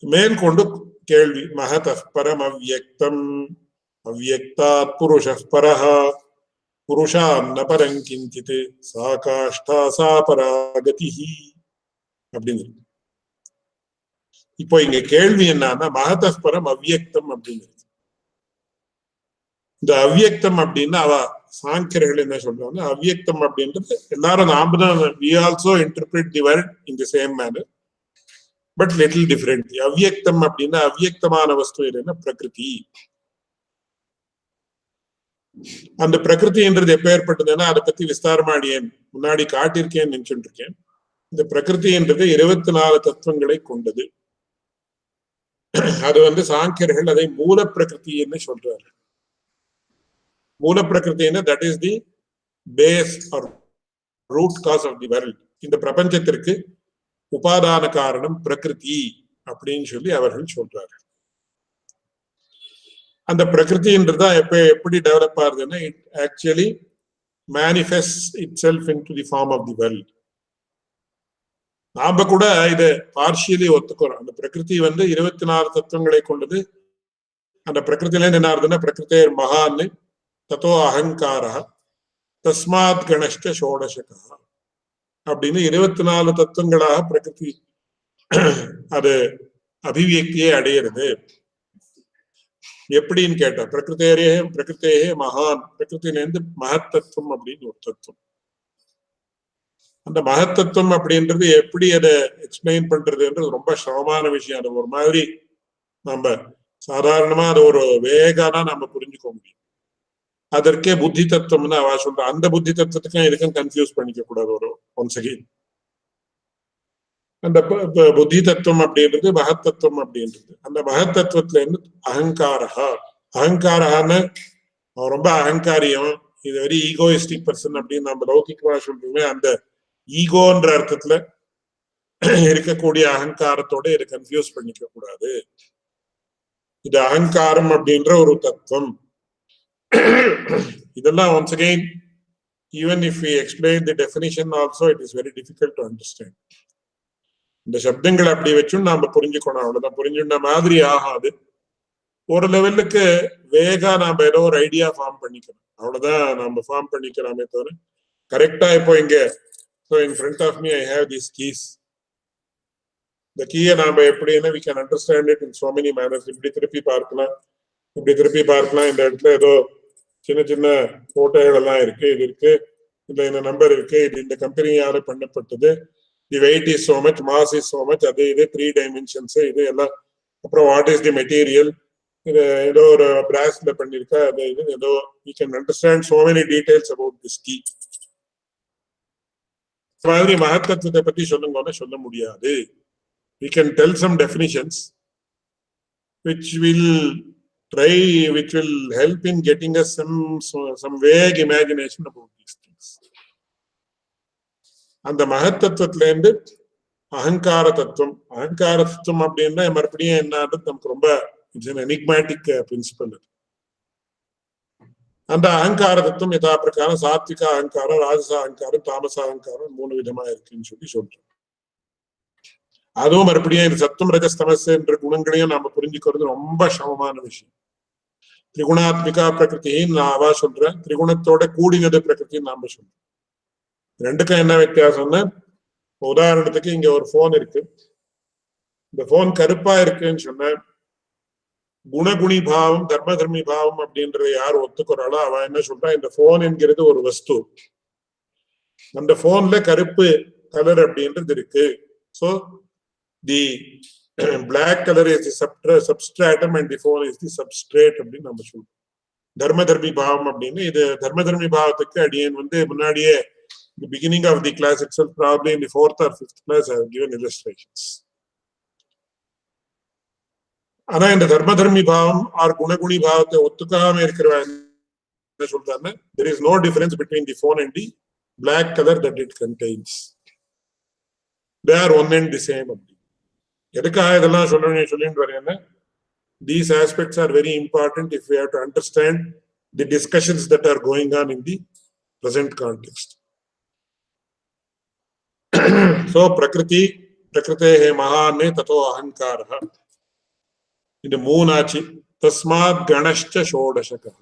மேற்கொண்டு கேள்வி மகதః பரம் அவ்யக்தம் அவ்யக்தாத் புருஷः பரஹ புருஷான் ந பரம் கிஞ்சித் சா காஷ்டா சா பராகதிஹி அப்படின்னு. இப்போ இங்க கேள்வி என்னன்னா மகதः பரம் அவ்யக்தம் அப்படிங்கிறது. இந்த அவ்யக்தம் அப்படின்னா அவ சாங்கியர்கள் என்ன சொல்றாங்க, அவ்யக்தம் அப்படின்றது எல்லாரும் நாம தான் we also interpret the word in the same manner but little differently. அவ்யக்தம் அப்படின்னா அவ்யக்தமான வஸ்து என்ன? பிரகிருதி. அந்த பிரகிருதின்றது எப்ப ஏற்பட்டதுன்னா அதை பத்தி விஸ்தாரமா முன்னாடி காட்டியிருக்கேன்னு நினைச்சுட்டு இருக்கேன். இந்த பிரகிருதி என்றது 24 தத்துவங்களை கொண்டது. அது சாங்கியர்கள் அதை மூல பிரகிருத்தின்னு சொல்றாரு. மூல பிரகிருத்தின்னா that is the base or root cause of the world. இந்த பிரபஞ்சத்திற்கு உபாதான காரணம் பிரகிருதி அப்படின்னு சொல்லி அவர்கள் சொல்றாரு. அந்த பிரகிருதின்றதா எப்படி டெவலப் ஆகுதுன்னா it actually manifest itself into the form of the world. நாம கூட இதை பார்ஷியலி ஒத்துக்கிறோம். அந்த பிரகிருதி 24 தத்துவங்களை கொண்டது. அந்த பிரகிருத்தில என்ன ஆகுதுன்னா பிரகிருத்தே மகான்னு தத்தோ அகங்காரா தஸ்மாத் கணஷ்ட ஷோடசகா அப்படின்னு 24 தத்துவங்களாக பிரகிருதி அது அபிவியக்தியை அடையிறது. எப்படின்னு கேட்டா பிரகிருத்தேயே மகான், பிரகிருத்திலேருந்து மகத்தத்துவம் அப்படின்னு ஒரு தத்துவம். அந்த மகத்தத்துவம் அப்படின்றது எப்படி அதை எக்ஸ்பிளைன் பண்றதுன்றது ரொம்ப சிரமமான விஷயம். அது ஒரு மாதிரி நம்ம சாதாரணமா அது ஒரு வேகானா நம்ம புரிஞ்சுக்க முடியும். அதற்கே புத்தி தத்துவம்னு அவ சொல்ற. அந்த புத்தி தத்துவத்துக்கும் இதுக்கும் கன்ஃபியூஸ் பண்ணிக்க கூடாது. ஒரு ஒன்ஸ் அகெயின் அந்த புத்தி தத்துவம் அப்படின்றது மகத்தத்துவம் அப்படின்றது. அந்த மகத்தத்துவத்துல இருந்து அகங்காரஹான்னு ரொம்ப அகங்காரியம், இது வெரி ஈகோயிஸ்டிக் பர்சன் அப்படின்னு நம்ம லௌகிகமா சொல்றோமே, அந்த ஈகோன்ற அர்த்தத்துல இருக்கக்கூடிய அகங்காரத்தோட இதை கன்ஃபியூஸ் பண்ணிக்க கூடாது. இது அகங்காரம் அப்படின்ற ஒரு தத்துவம். இதெல்லாம் once again, even if we explain the definition also, it is very difficult to understand. இந்த சப்தங்களை அப்படி வச்சும் நாம புரிஞ்சுக்கணும். அவ்வளவுதான். புரிஞ்சுட்ட மாதிரி ஆகாது. ஒரு லெவலுக்கு வேகா நாம ஏதோ ஒரு ஐடியா ஃபார்ம் பண்ணிக்கணும். அவ்வளவுதான் நாம ஃபார்ம் பண்ணிக்கலாமே தவிர கரெக்டா இப்போ இங்க in front of me I have these keys. இந்த கீயை நாம எப்படின்னா we can understand it in so many manners. இப்படி திருப்பி பார்க்கலாம், இப்படி திருப்பி பார்க்கலாம். இந்த இடத்துல ஏதோ சின்ன சின்ன போட்டோகள் எல்லாம் இருக்கு, இது இருக்கு, இந்த நம்பர் இருக்கு, இது இந்த கம்பெனியால பண்ணப்பட்டது, தி wait is so much, mass is so much, அது இது 3 டைமென்ஷன்ஸ் இது எல்லாம். அப்புறம் வாட் இஸ் தி மெட்டீரியல், இது ஏதோ ஒரு பிராஸ்ல பண்ணிருக்கா, அது இது ஏதோ you can understand so many details about this கீ. மாதிரி மகத்தத்துவத்தை பத்தி சொல்லுங்கன்னா சொல்ல முடியாது. We can tell some definitions which will help in getting us some vague imagination about these things. அந்த மகத்தத்துவத்துல இருந்து அகங்கார தத்துவம் அப்படின்னா மறுபடியும் என்னன்றது நமக்கு ரொம்ப எனிக்மேட்டிக் பிரின்சிபல். அந்த அகங்கார தத்துவம் யதா பிரகாரம் சாத்விக அகங்காரம், ராஜச அகங்காரம், தாமச அகங்காரம் 3 விதமா இருக்குன்னு சொல்றோம். அதுவும் மறுபடியும் இது சத்துவம் ரஜஸ் தமஸ் என்ற குணங்களையும் நாம புரிஞ்சுக்கிறது ரொம்ப சிரமமான விஷயம். திரிகுணாத்மிகா பிரகிருத்தின்னு நான் சொல்றேன், திரிகுணத்தோட கூடினது பிரகிருத்தின்னு நாம சொல்றோம். ரெண்டுக்கும் என்ன வித்தியாசம்னா, உதாரணத்துக்கு இங்க ஒரு போன் இருக்கு. இந்த போன் கருப்பா இருக்குன்னு சொன்ன குணகுணி பாவம் தர்ம தர்மி பாவம் அப்படின்றத யார் ஒத்துக்கிறாளோ அவ என்ன சொல்றா, இந்த போன் என்கிறது ஒரு வஸ்து, அந்த போன்ல கருப்பு கலர் அப்படின்றது இருக்கு. So the black color is the substratum and the phone is the substrate அப்படின்னு நம்ம சொல்றோம். தர்ம தர்மி பாவம் அப்படின்னு. இது தர்ம தர்மி பாவத்துக்கு அடியேன் முன்னாடியே the beginning of the class itself, probably in the 4th or 5th class, I have given illustrations. ஆனா இந்த தர்மதர்மி பாவம் ஆர் குணகுணி பாவத்தை ஒத்துக்காம இருக்கிறவன் என்ன சொல்றாருன்னா, there is no difference between the phone and the black color that it contains. They are one and the same. எதுக்காக இதெல்லாம் சொல்லிட்டு வரேன்னா, these aspects are very important if we have to understand the discussions that are going on in the present context. So prakriti prakritehe mahane tato ahankaraha. இது மூணாச்சு. தஸ்மாத் கணஷ்ச ஷோடசகः.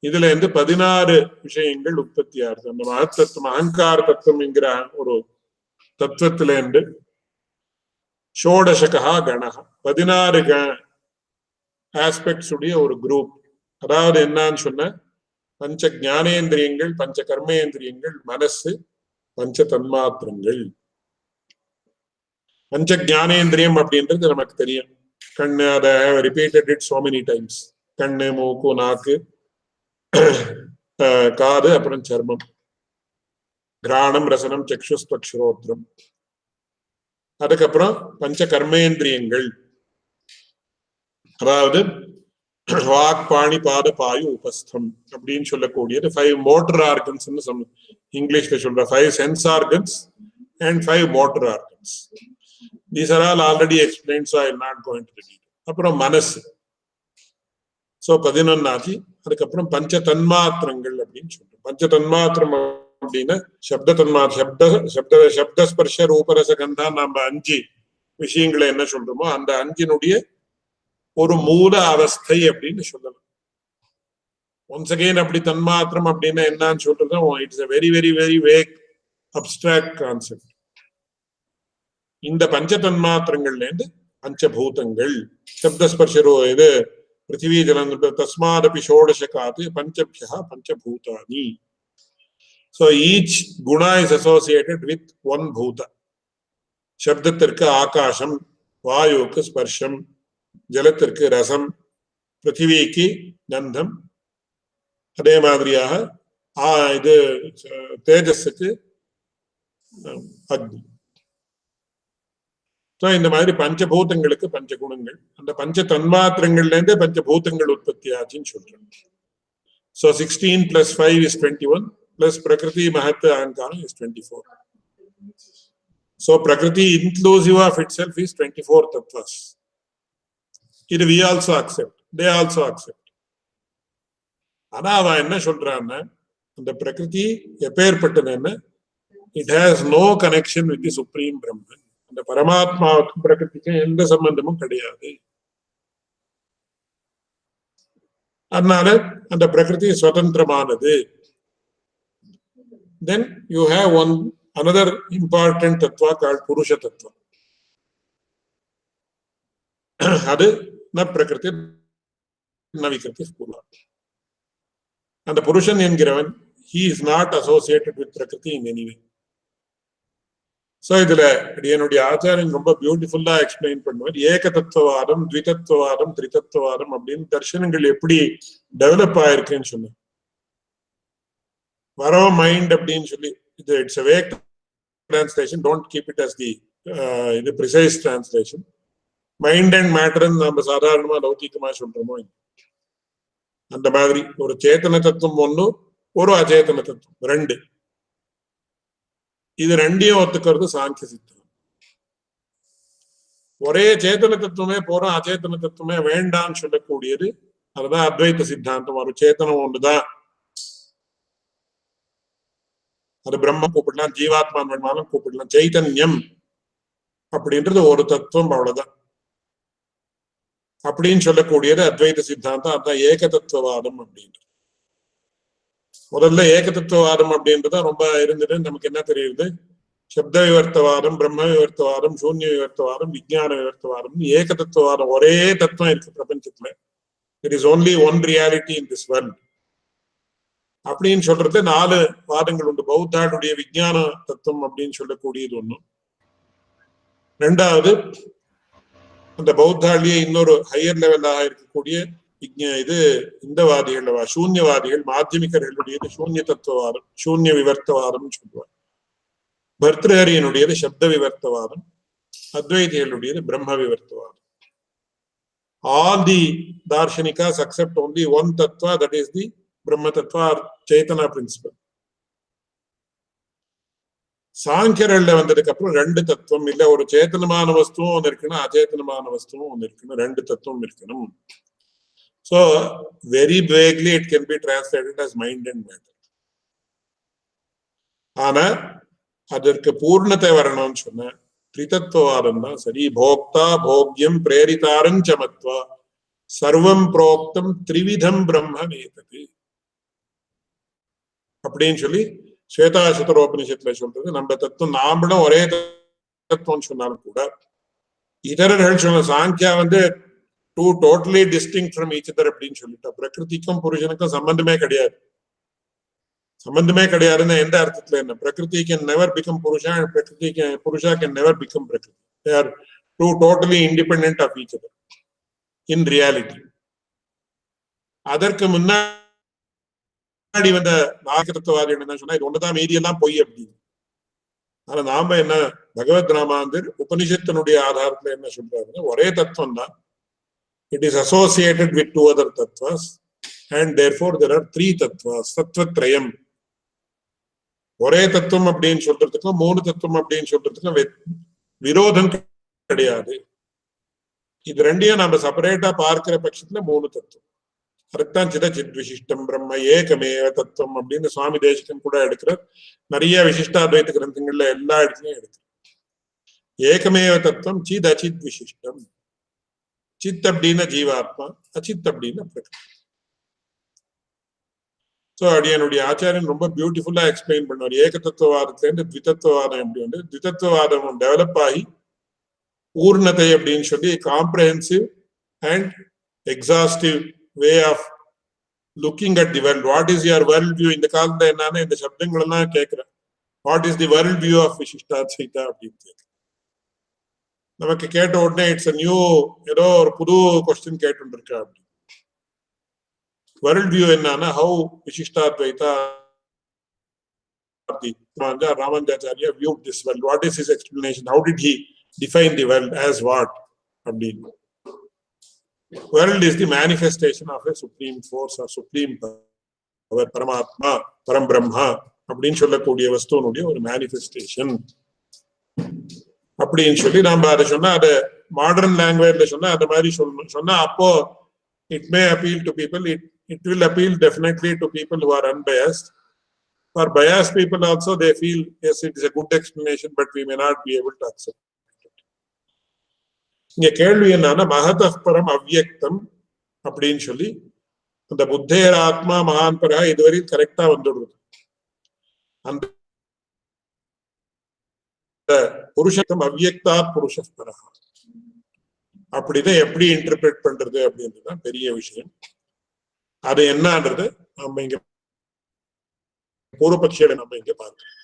இதுல இருந்து 16 விஷயங்கள் உற்பத்தி ஆகுது. அந்த மகத்தத்துவம் அகங்கார தத்துவம் என்கிற ஒரு தத்துவத்தில இருந்து ஷோடசகா கணஹ 16 ஆஸ்பெக்ட்ஸ் உடைய ஒரு குரூப். அதாவது என்னன்னு சொன்ன, பஞ்ச ஞானேந்திரியங்கள், பஞ்ச கர்மேந்திரியங்கள், மனசு, பஞ்ச தன்மாத்திரங்கள். பஞ்ச ஞானேந்திரியம் அப்படின்றது நமக்கு தெரியும். கண்ணு, அதை repeated it so many times. கண்ணு, மூக்கு, நாக்கு, காது, அப்புறம் சர்மம், கிராணம், ரசனம், சக்ஷுஸ்பக்ஷரோத்திரம். அதுக்கப்புறம் பஞ்ச கர்மேந்திரியங்கள், அதாவது வாக், பாணி, பாத, பாயு, உபஸ்தம் அப்படின்னு சொல்லக்கூடியது 5 மோட்டர் ஆர்கன்ஸ். இங்கிலீஷ்ல சொல்ற 5 sense organs and 5 motor organs. These are all already explained, so I will not go into the detail. அப்புறம் மனசு. சோ 11 ஆச்சு. அதுக்கப்புறம் பஞ்ச தன்மாத்திரங்கள் அப்படின்னு சொல்றோம். பஞ்ச தன்மாத்திரம் அப்படின்னா சப்த ஸ்பர்ஷ ரூபரச கந்தா, நம்ம 5 விஷயங்களை என்ன சொல்றோமோ அந்த 5னுடைய ஒரு மூல அவஸ்தை அப்படின்னு சொல்லலாம். ஒன்ஸ் அகெயின் அப்படி தன்மாத்திரம் அப்படின்னா என்னன்னு சொல்றது, it's a very very very vague abstract concept. இந்த பஞ்ச தன்மாத்திரங்கள்ல இருந்து பஞ்சபூதங்கள், சப்தஸ்பர்ஷரோ இது பிருத்திவி ஜலம், தஸ்மாதபி ஷோடசகாத் பஞ்சபியா பஞ்சபூதானி. So each guna is associated with one bhuta. சப்தத்திற்கு ஆகாசம், வாயுக்கு ஸ்பர்ஷம், ஜலத்திற்கு ரசம், பிருத்திவிக்கு கந்தம், அதே மாதிரியாக இது தேஜஸுக்கு அக்னி. இந்த மாதிரி பஞ்சபூதங்களுக்கு பஞ்சகுணங்கள். அந்த பஞ்ச தன்மாத்திரங்கள்ல இருந்து பஞ்சபூதங்கள் உற்பத்தி ஆச்சுன்னு சொல்றேன். So 16 plus 5 is 21 plus Prakriti Mahat Ahankara is 24. So Prakriti inclusive of itself is 24 tattvas. It we also accept, they also accept. ஆனா அவன் என்ன சொல்றான்னா, அந்த பிரகிருதி எப்பேற்பட்டதுன்னு, it has no connection with the supreme Brahman. அந்த பரமாத்மாவுக்கும் பிரகிருதிக்கும் எந்த சம்பந்தமும் கிடையாது. அதனால அந்த பிரகிருதி சுதந்திரமானது. Then you have another important tattva called Purusha tattva. அது ந பிரகிருதி ந விகிருதி பூர்வா. அந்த புருஷன் என்கிறவன், he is not associated with Prakriti in any way. So இதுல என்னுடைய ஆச்சாரியன் ரொம்ப பியூட்டிஃபுல்லா எக்ஸ்பிளைன் பண்ணுவார். ஏக தத்துவவாதம், த்விதத்துவவாதம், திரிதத்துவவாதம் அப்படின்னு தர்சனங்கள் எப்படி டெவலப் ஆயிருக்குன்னு சொன்ன. வரோ மைண்ட் அப்படின்னு சொல்லி, இது it's a vague translation, don't keep it as the இது precise translation. மைண்ட் அண்ட் மேட்டர்ன்னு நம்ம சாதாரணமா லௌகிகமா சொல்றோமோ, அந்த மாதிரி ஒரு சேத்தன தத்துவம் ஒண்ணு, ஒரு அச்சேதன தத்துவம் 2. இது 2ஐயும் ஒத்துக்கிறது சாங்கிய சித்தம். ஒரே சேத்தன தத்துவமே போறோம், அச்சேதன தத்துவமே வேண்டான்னு சொல்லக்கூடியது அதுதான் அத்வைத சித்தாந்தம். ஒரு சேத்தனம் ஒண்ணுதான், அது பிரம்மம் கூப்பிடலாம், ஜீவாத்மா வேணுமாலும் கூப்பிடலாம். சைத்தன்யம் அப்படின்றது ஒரு தத்துவம், அவ்வளவுதான் அப்படின்னு சொல்லக்கூடியது அத்வைத சித்தாந்தம். அதுதான் ஏக தத்துவவாதம் அப்படின்றது. முதல்ல ஏக தத்துவவாதம் அப்படின்றத ரொம்ப இருந்துட்டு நமக்கு என்ன தெரியுது, சப்த விவர்த்தவாதம், பிரம்ம விவர்த்தவாதம், சூன்ய விவர்த்தவாதம், விஞ்ஞான விவர்த்தவாதம், ஏக தத்துவவாதம். ஒரே தத்துவம் இருக்கு பிரபஞ்சத்துல. There is only one reality in this world அப்படின்னு சொல்றது 4 வாதங்கள் உண்டு. பௌத்தாளுடைய விஞ்ஞான தத்துவம் அப்படின்னு சொல்லக்கூடியது ஒண்ணு. 2வது அந்த பௌத்தாளியே இன்னொரு ஹையர் லெவலாக இருக்கக்கூடிய இது இந்த வாதிகள், சூன்யவாதிகள், மாத்தியமிகர்களுடையது சூன்ய தத்துவவாதம், சூன்ய விவர்த்தவாதம் சொல்லுவார். பர்தஹரியனுடையது சப்த விவர்த்தவாதம். அத்வைதிகளுடையது பிரம்ம விவர்த்தவாதம். All the darshanikas accept only one tattva, that is the Brahma tattva or Chaitanya principle. சாங்கியர்கள்ல வந்ததுக்கு அப்புறம் ரெண்டு தத்துவம் இல்ல, ஒரு சேத்தனமான வஸ்துவும் ஒன்று இருக்கணும், அச்சேதனமான வஸ்துவும் ஒன்று இருக்கணும், ரெண்டு தத்துவம் இருக்கணும். So very vaguely it can be translated as mind and matter. ஆனா அதற்கு பூர்ணத்தை வரணும்னு சொன்ன திரிதத்துவவாதம் தான் சரி. போக்தா போக்யம் பிரேரிதாரஞ்ச மத்வா சர்வம் புரோக்தம் த்ரிவிதம் பிரம்ம வேதது அப்படின்னு சொல்லி ஸ்வேதாசதரோபனிஷத்துல சொல்றது. நம்ம தத்துவம் நாமளும் ஒரே தத்துவம் சொன்னாலும் கூட இதரர்கள் சொன்ன Sankhya two totally distinct from each other அப்படின்னு சொல்லிட்டா பிரகிருதிக்கும் புருஷனுக்கும் சம்பந்தமே கிடையாது. சம்பந்தமே கிடையாதுன்னா எந்த அர்த்தத்துல என்ன? பிரகிருதி கேன் நெவர் பிகம் புருஷா அண்ட் புருஷா கேன் நெவர் பிகம் பிரகிருதி. They are two totally independent of each other in reality. அதற்கு முன்னாடி வந்த நாகதத்துவவாதி என்ன சொன்னா இது ஒண்ணுதான் மீதியெல்லாம் பொய் அப்படின்னு. ஆனா நாம என்ன பகவத் ராமாந்தர் உபனிஷத்தினுடைய ஆதாரத்துல என்ன சொல்றாருன்னா ஒரே தத்துவம் தான். It is associated with two other tattvas and therefore there are three tattvas. Tattvatrayam. ஒரே தத்துவம் அப்படின்னு சொல்றதுக்கும் மூணு தத்துவம் அப்படின்னு சொல்றதுக்கும் விரோதம் கிடையாது. இது ரெண்டையும் நம்ம செப்பரேட்டா பார்க்கிற பட்சத்துல மூணு தத்துவம். அதுக்குதான் சித் விசிஷ்டம் பிரம்ம ஏகமேவ தத்துவம் அப்படின்னு சுவாமி தேசிகன் கூட எடுக்கிறார். நிறைய விசிஷ்டாத்வைத கிரந்தங்கள்ல எல்லா இடத்துலயும் எடுக்கிறார். ஏகமேவ தத்துவம் சித் அச்சித் விசிஷ்டம். சித் அப்படின்னா ஜீவாத்மா, அச்சித் அப்படின்னா பிரகிருதி. சோ அடியனுடைய ஆச்சாரியன் ரொம்ப பியூட்டிஃபுல்லா எக்ஸ்பிளைன் பண்ணுவார். ஏக தத்துவவாதத்துல இருந்து த்விதத்துவவாதம் எப்படி த்விதத்துவவாதம் டெவலப் ஆகி பூர்ணத்தை அப்படின்னு சொல்லி comprehensive and exhaustive way of looking at the world. What is your world view? இந்த காலத்துல என்னன்னா இந்த சப்தங்கள் எல்லாம் கேட்கிறேன். What is the world view of Visishtadvaita அப்படின்னு கேட்கிறேன். நமக்கு கேட்ட உடனே இட்ஸ் நியூ ஏதோ ஒரு புது கொஸ்டின் கேட்டு இருக்கா அப்படி. வேர்ல்ட் வியூ என்னன்னா how Vishishtadvaita Ramanuja.org viewed this world. What is his explanation? How did he define the world as what? அப்படின்னு. World is the manifestation of a supreme force or supreme power. பரமாத்மா பரம்பிரம்மா அப்படின்னு சொல்லக்கூடிய வஸ்துவனுடைய ஒரு manifestation அப்படின்னு சொல்லி நாம அதை சொன்னா அதை மாடர்ன் லாங்குவேஜ்ல சொன்னா அந்த மாதிரி சொல்லணும். சொன்னா அப்போ it may appeal to people. It will appeal definitely to people who are unbiased. For biased people also they feel yes it is a good explanation but we may not be able to accept it. இங்க கேள்வி என்னன்னா மகதः பரம் அவ்யக்தம் அப்படின்னு சொல்லி அந்த புத்தேர் ஆத்மா மகான் பரா இதுவரை கரெக்டா வந்துடுது. அந்த புருஷம் அவ்யக்தா புருஷ பரா அப்படிதான் எப்படி இன்டர்பிரேட் பண்றது அப்படின்றதுதான் பெரிய விஷயம். அது என்னன்றது நம்ம இங்க பூர்வபக்ஷியில நம்ம இங்க பார்க்கிறோம்.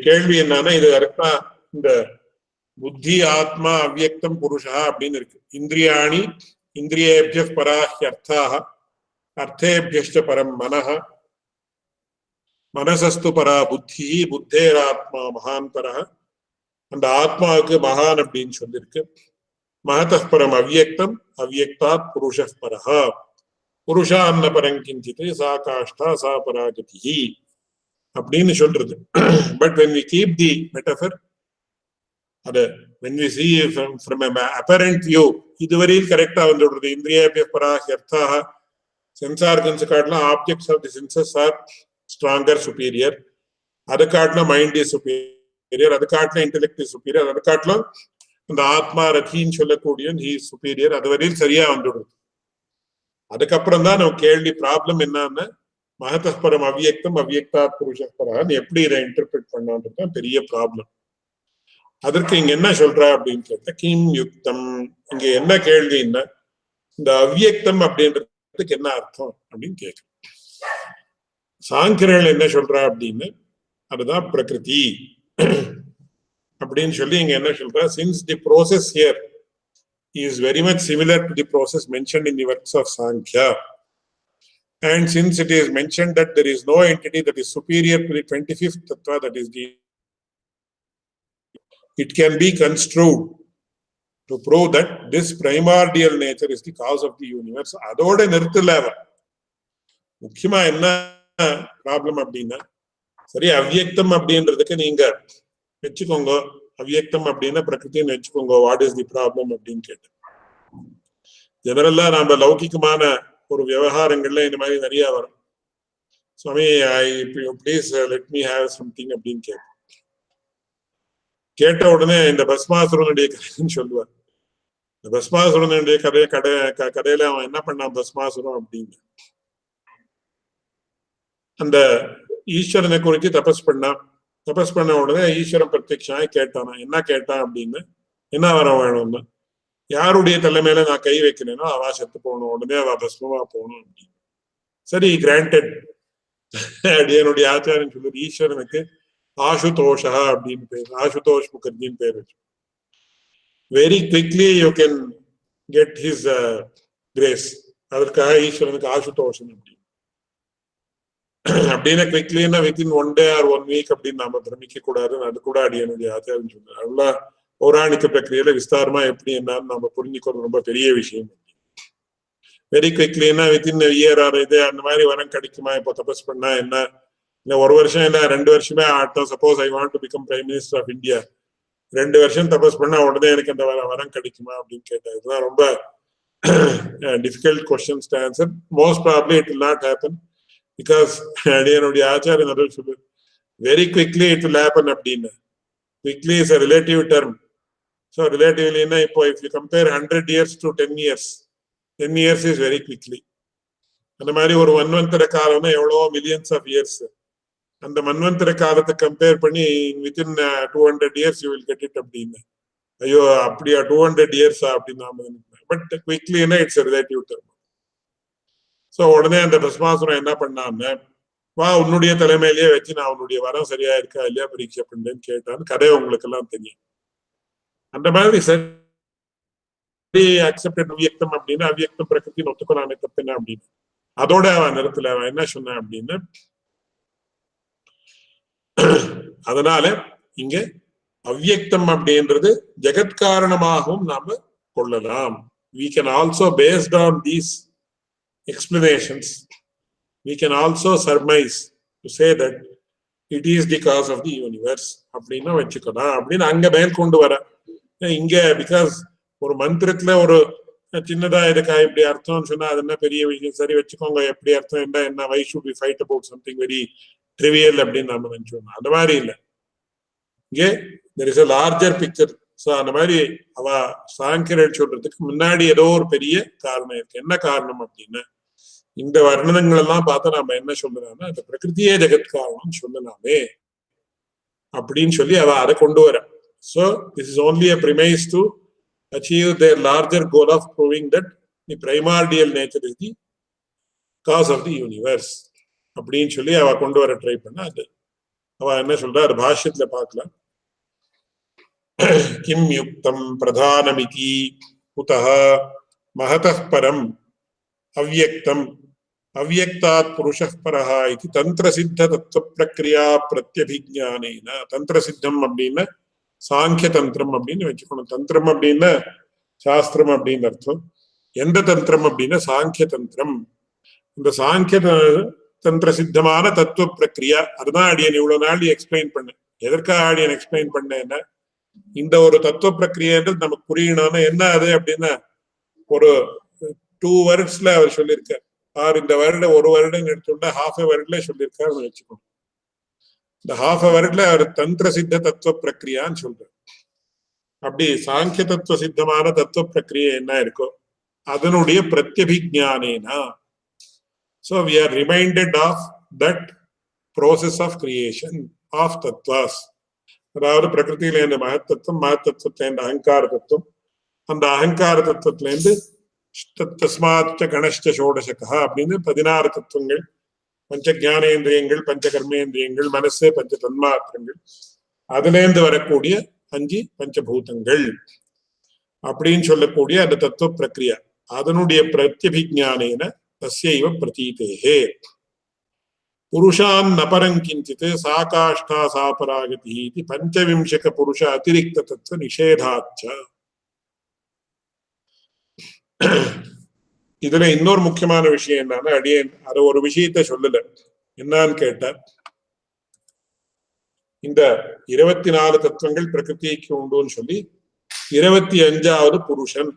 கேள்வி என்னன்னா இது கரெக்டா இந்த புத்தி ஆத்மா அவ்யக்தம் புருஷா அப்படின்னு இருக்கு. இந்திரியாணி இந்திரியேபிய பராஹ்யர்த்தாக அர்த்தேபியஷ்ட பரம் மனஹ மனசஸ்து பரா புத்தி புத்தேராத்மா மகான் பரஹ. அந்த ஆத்மாவுக்கு மகான் அப்படின்னு சொல்லிருக்கு. மகதः பரம் அவ்யக்தம் அவ்யக்தாத் புருஷः பரஹ. புருஷான்ன பரங்கிஞ்சித் சா காஷ்டா சா பராகதி அப்படின்னு சொல்றது. But when we keep the metaphor, when we see from an apparent view, இதுவரையில் கரெக்டா வந்துடுறது. இந்திரியாபிய பராஹ்யர்த்தாக சென்ஸ் ஆர்கன்ஸ் காட்டிலும் objects of the senses are stronger superior. அதை காட்டிலும் மைண்ட் இஸ் சுப்பீரியர். அது காட்டிலும் இன்டெலெக்ட் இஸ் சுப்பீரியர். அது காட்டிலும் அந்த ஆத்மா ரத்தின்னு சொல்லக்கூடிய ஹி இஸ் சுப்பீரியர். அது வரையில் சரியா வந்துடுது. அதுக்கப்புறம் தான் நம்ம கேள்வி ப்ராப்ளம் என்னன்னா மகதः பரம் அவ்யக்தம் அவ்யக்தா புருஷः பரஹன்னு எப்படி இதை இன்டர்பிரேட் பண்ணான்றதுதான் பெரிய ப்ராப்ளம். அதற்கு இங்க என்ன சொல்றா அப்படின்னு கேட்டா கிம் யுக்தம். இங்க என்ன கேள்வின்னா இந்த அவ்யக்தம் அப்படின்றதுக்கு என்ன அர்த்தம் அப்படின்னு கேட்க. சாங்கியர்கள் என்ன சொல்றா அப்படின்னு அதுதான் பிரகிருதி அப்படின்னு சொல்லி இங்க என்ன சொல்றா. Since the process here is very much similar to the process mentioned in the works of Sankhya, And since it is mentioned that there is no entity that is superior to the 25th tattva, that is the, it can be construed to prove that this primordial nature is the cause of the universe. அதோட நிறுத்தல. முக்கியமா என்ன problem அப்படின்னா, சரி அவ்வியக்தம் அப்படின்றதுக்கு நீங்க வச்சுக்கோங்க, அவ்வியக்தம் அப்படின்னா பிரகிருத்தின்னு வச்சுக்கோங்க, வாட் இஸ் தி ப்ராப்ளம் அப்படின்னு கேட்டு, ஜெனரலா நம்ம லௌகிகமான ஒரு விவகாரங்கள்ல இந்த மாதிரி நிறைய வரும். Swami please let me have something அப்படின்னு கேட்ட உடனே இந்த பஸ்மாசுரனுடைய கதைன்னு சொல்லுவார். இந்த பஸ்மாசுரனுடைய கதையில அவன் என்ன பண்ணான் பஸ்மாசுரம் அப்படின்னு, அந்த ஈஸ்வரனை குறித்து தபஸ் பண்ணான். தபஸ் பண்ண உடனே ஈஸ்வரன் பிரத்யட்சமாய் கேட்டானா, என்ன கேட்டான் அப்படின்னு, என்ன வரம் வேணும்னு, யாருடைய தலைமையில நான் கை வைக்கிறேனோ அவ செத்து போகணும், உடனே அவ பஸ்மமா போகணும் அப்படின்னு. சரி கிராண்டட். என்னுடைய ஆச்சாரியன் சொல்லுது, ஈஸ்வரனுக்கு ஆசுதோஷா அப்படின்னு பேர், ஆசுதோஷ் முகர்ஜின்னு பேர் வச்சு, very quickly you can get his grace. அதற்காக ஈஸ்வரனுக்கு ஆசுதோஷன் அப்படி அப்படின்னா குவிக்லின்னா வித்தின் 1 day or 1 week அப்படின்னு நாம பிரமிக்க கூடாதுன்னு அது கூட என்னுடைய ஆச்சாரியன் சொன்னார். அதெல்லாம் பௌராணிக பிரக்கிரியில விஸ்தாரமா எப்படி என்னன்னு நம்ம புரிஞ்சுக்கிறது ரொம்ப பெரிய விஷயம். வெரி குவிக்லின்னா வித்தின் இயர் ஆர் இது அந்த மாதிரி வரம் கிடைக்குமா? இப்போ தபஸ் பண்ணா என்ன, இல்ல 1 வருஷம் இல்ல 2 வருஷமே ஆட்டம். Suppose I want to become prime minister of India, 2 வருஷம் தபஸ் பண்ணா உடனே எனக்கு அந்த வரம் கிடைக்குமா அப்படின்னு கேட்டேன். இதெல்லாம் ரொம்ப difficult questions to answer. Most probably it will not happen, because என்னுடைய ஆச்சாரியன் நிறைய சொல்லு, very quickly it will happen அப்படின்னு. Quickly is a relative term. So relatively இப்போ if you compare 100 years to 10 years, 10 years is very quickly. அந்த மாதிரி ஒரு மன்வந்தர காலம்னா எவ்வளவோ மில்லியன்ஸ் ஆஃப் இயர்ஸ். அந்த மன்வந்தர காலத்தை கம்பேர் பண்ணி within 200 years you will get it அப்படின்னு. ஐயோ அப்படியா 200 years அப்படின்னு நாம நினைக்கிறேன். பட் குவிக்லின்னா இட்ஸ் ரிலேட்டிவ் டர்ம். ஸோ உடனே அந்த பஸ்மாசுரம் என்ன பண்ணான்னு, வா உன்னுடைய தலைமையிலேயே வச்சு நான் உன்னுடைய வரம் சரியா இருக்கா இல்லையா பரீட்சை பண்ணேன்னு கேட்டான்னு கதை உங்களுக்கு எல்லாம் தெரியும். அந்த மாதிரி சரி அக்செப்டட் அவ்வியக்தம் அப்படின்னு, அவ்வியக்தம் பிரகிருத்தின் ஒத்துக்கொள்ளாமே தப்பு என்ன அப்படின்னு, அதோட அவன் நிறுத்தல. அவன் என்ன சொன்னான் அப்படின்னு, அதனால இங்க அவ்வியக்தம் அப்படின்றது ஜெகத்காரணமாகவும் நாம கொள்ளலாம். We can also, based on these explanations, we can also surmise to say that it is the cause of the universe அப்படின்னு வச்சுக்கலாம் அப்படின்னு அங்க மேல் கொண்டு வர. இங்க பிகாஸ் ஒரு மந்திரத்துல ஒரு சின்னதா இருக்கா இப்படி அர்த்தம்னு சொன்னா அது என்ன பெரிய விஷயம், சரி வச்சுக்கோங்க எப்படி அர்த்தம் என்ன என்ன, why should we fight about something very trivial அப்படின்னு நாம நினைச்சோம். அந்த மாதிரி இல்லை, இங்கே there is a larger picture. So அந்த மாதிரி அவ சாங்கியர் சொல்றதுக்கு முன்னாடி ஏதோ ஒரு பெரிய காரணம் இருக்கு. என்ன காரணம் அப்படின்னா, இந்த வர்ணனங்கள் எல்லாம் பார்த்தா நாம என்ன சொல்லலாம்னா, இந்த பிரகிருதியே ஜெகத்காரணம் சொல்லலாமே அப்படின்னு சொல்லி அவ அதை கொண்டு வர. So this is only a premise to achieve their larger goal of proving that the primordial nature is the cause of the universe அப்படின்னு சொல்லி அவ கொண்டு வர ட்ரை பண்ண. அது அவ என்ன சொல்றா அது பாஷ்யத்துல பார்க்கலாம். கிம் யுக்தம் பிரதானமிதி குதஹ மஹதः பரம் அவ்யக்தம் அவ்யக்தாத் புருஷः பரஹ இது தந்திரசித்த தத்துவ பிரக்ரியா பிரத்யபிஜானேன. தந்திரசித்தம் அப்படின்னா சாங்கிய தந்திரம் அப்படின்னு வச்சுக்கணும். தந்திரம் அப்படின்னா சாஸ்திரம் அப்படின்னு அர்த்தம். எந்த தந்திரம் அப்படின்னா சாங்கிய தந்திரம். இந்த சாங்கிய தந்திர சித்தமான தத்துவ பிரக்ரியா, அதுதான் அடியன் இவ்வளவு நாள் எக்ஸ்பிளைன் பண்ணேன். எதற்காக அடியன் எக்ஸ்பிளைன் பண்ணேன்னா, இந்த ஒரு தத்துவ பிரக்ரியன்றது நமக்கு புரியணும்னா என்ன அது அப்படின்னா, ஒரு 2 wordsல அவர் சொல்லியிருக்கார். இந்த வருடம் 1 வருடம் எடுத்துட்டா half a wordல சொல்லியிருக்காருன்னு வச்சுக்கணும். இந்த half a wordல அவர் தந்திர சித்த தத்துவ பிரக்ரியான்னு சொல்றார். அப்படி சாங்கிய தத்துவ சித்தமான தத்துவ பிரக்ரியை என்ன இருக்கோ அதனுடைய பிரத்யபிஜானேனா. So we are reminded of that process of creation of tattvas. அதாவது பிரகிருதியில இருந்து மகத்தத்துவம், மகத்தத்துவத்துல இருந்து அகங்கார தத்துவம், அந்த அகங்கார தத்துவத்துல இருந்து தஸ்மாத் கணஷ்ட ஷோடசகா அப்படின்னு 16 தத்துவங்கள், பஞ்ச ஜானேந்திரியங்கள், பஞ்ச கர்மேந்திரியங்கள், மனசு, பஞ்ச தன்மாத்திரங்கள், அதுல இருந்து வரக்கூடிய 5 பஞ்சபூதங்கள் அப்படின்னு சொல்லக்கூடிய அந்த தத்துவ பிரக்ரியா, அதனுடைய பிரத்யபிஜானேன தஸ்யைவ பிரதீதேஹே புருஷான் நபரம் கிஞ்சித் சா காஷ்டா சா பராகதி இது பஞ்சவிம்சக புருஷ அதிரிக்த தத்துவ நிஷேதாச்ச. இதுல இன்னொரு முக்கியமான விஷயம் என்னன்னா, அடியேன் அது ஒரு விஷயத்த சொல்லல. என்னன்னு கேட்ட, இந்த 24 தத்துவங்கள் பிரகிருதிக்கு உண்டுன்னு சொல்லி 25வது புருஷன்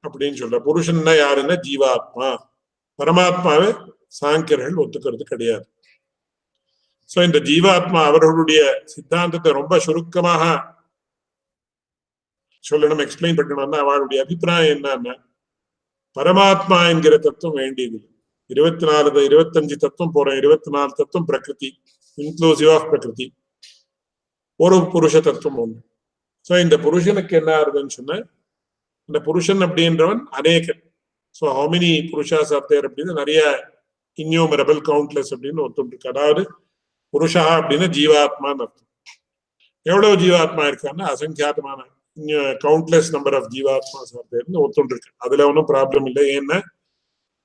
அப்படின்னு சொல்ற. புருஷன்னா யாருன்னா ஜீவாத்மா. பரமாத்மாவை சாங்கியர்கள் ஒத்துக்கிறது கிடையாது. சோ இந்த ஜீவாத்மா அவர்களுடைய சித்தாந்தத்தை ரொம்ப சுருக்கமாக சொல்லணும், எக்ஸ்பிளைன் பண்ணணும்னா அவளுடைய அபிப்பிராயம் என்னன்னா, பரமாத்மா என்கிற தத்துவம் வேண்டியது. 25 தத்துவம் போற 24 தத்துவம் பிரகிருதி, இன்க்ளூசிவ் ஆஃப் பிரகிருதி. ஒரு புருஷ தத்துவம் ஒண்ணு. சோ இந்த புருஷனுக்கு என்ன ஆகுதுன்னு சொன்ன, இந்த புருஷன் அப்படின்றவன் அநேகன். ஸோ ஹவு மெனி புருஷாஸ் ஆர் தேர் அப்படின்னு நிறைய இன்யூமரபிள் கவுண்ட்லெஸ் அப்படின்னு ஒருத்தம் இருக்கு. அதாவது புருஷா அப்படின்னா ஜீவாத்மான்னு அர்த்தம். எவ்வளவு ஜீவாத்மா இருக்கான்னா அசங்கியாத்தமான கவுண்ட்லெஸ் நம்பர் ஆஃப் ஜீவாத்மாஸ் ஆர் தேர்னு ஒருத்தம் இருக்கு. அதுல ஒன்றும் ப்ராப்ளம் இல்லை. ஏன்னா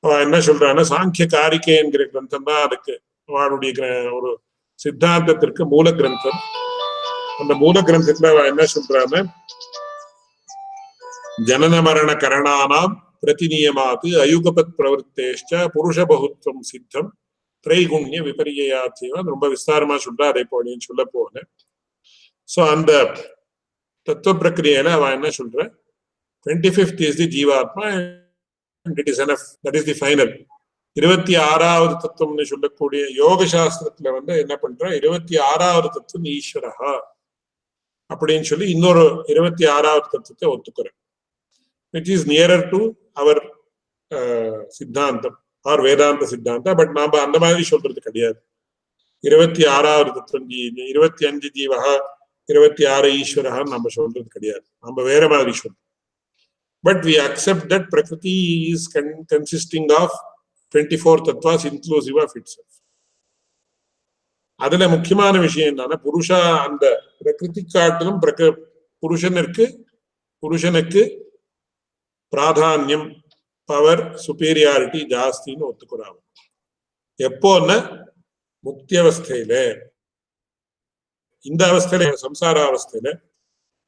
அவன் என்ன சொல்றான்னா, சாங்கிய காரிக்கை என்கிற கிரந்தம் தான் அதுக்கு அவனுடைய ஒரு சித்தாந்தத்திற்கு மூல கிரந்தம். அந்த மூல கிரந்தத்துல அவன் என்ன சொல்றான்னு, ஜனன மரண கரணானாம் பிரதிநியமாத்து அயுகபத் பிரவருத்தேஷ்ட புருஷ பகுத்வம் சித்தம் திரைகுண்ய விபரியாத்தியம் ரொம்ப விஸ்தாரமா சொல்றா. அதை போனேன்னு சொல்ல போனேன். சோ அந்த தத்துவ பிரக்கிரியையில அவன் என்ன சொல்ற, 25th is the ஜீவாத்மா and it is enough, that is the final. 26வது தத்துவம்னு சொல்லக்கூடிய யோக சாஸ்திரத்துல வந்து என்ன பண்ற, 26வது தத்துவம் ஈஸ்வரஹா அப்படின்னு சொல்லி இன்னொரு 26வது தத்துவத்தை ஒத்துக்கிறேன், which is nearer to our சித்தாந்தம் ஆர் வேதாந்த சித்தாந்தம். பட் நாம அந்த மாதிரி சொல்றது கிடையாது. 26வது தத்துவம் 25 ஜீவகா 26 ஈஸ்வரகான்னு நம்ம சொல்றது கிடையாது. நம்ம வேற மாதிரி சொல்றோம். But we accept that Prakriti is consisting of 24 tattvas inclusive of itself. அதுல முக்கியமான விஷயம் என்னன்னா, புருஷா அந்த பிரகிருதி காட்டிலும் புருஷனுக்கு பிராதான்யம், பவர், சுப்பீரியாரிட்டி ஜாஸ்தின்னு ஒத்துக்கிறாங்க. எப்போன்னா முக்தி அவஸ்தையில, இந்த அவஸ்தையில சம்சார அவஸ்தையில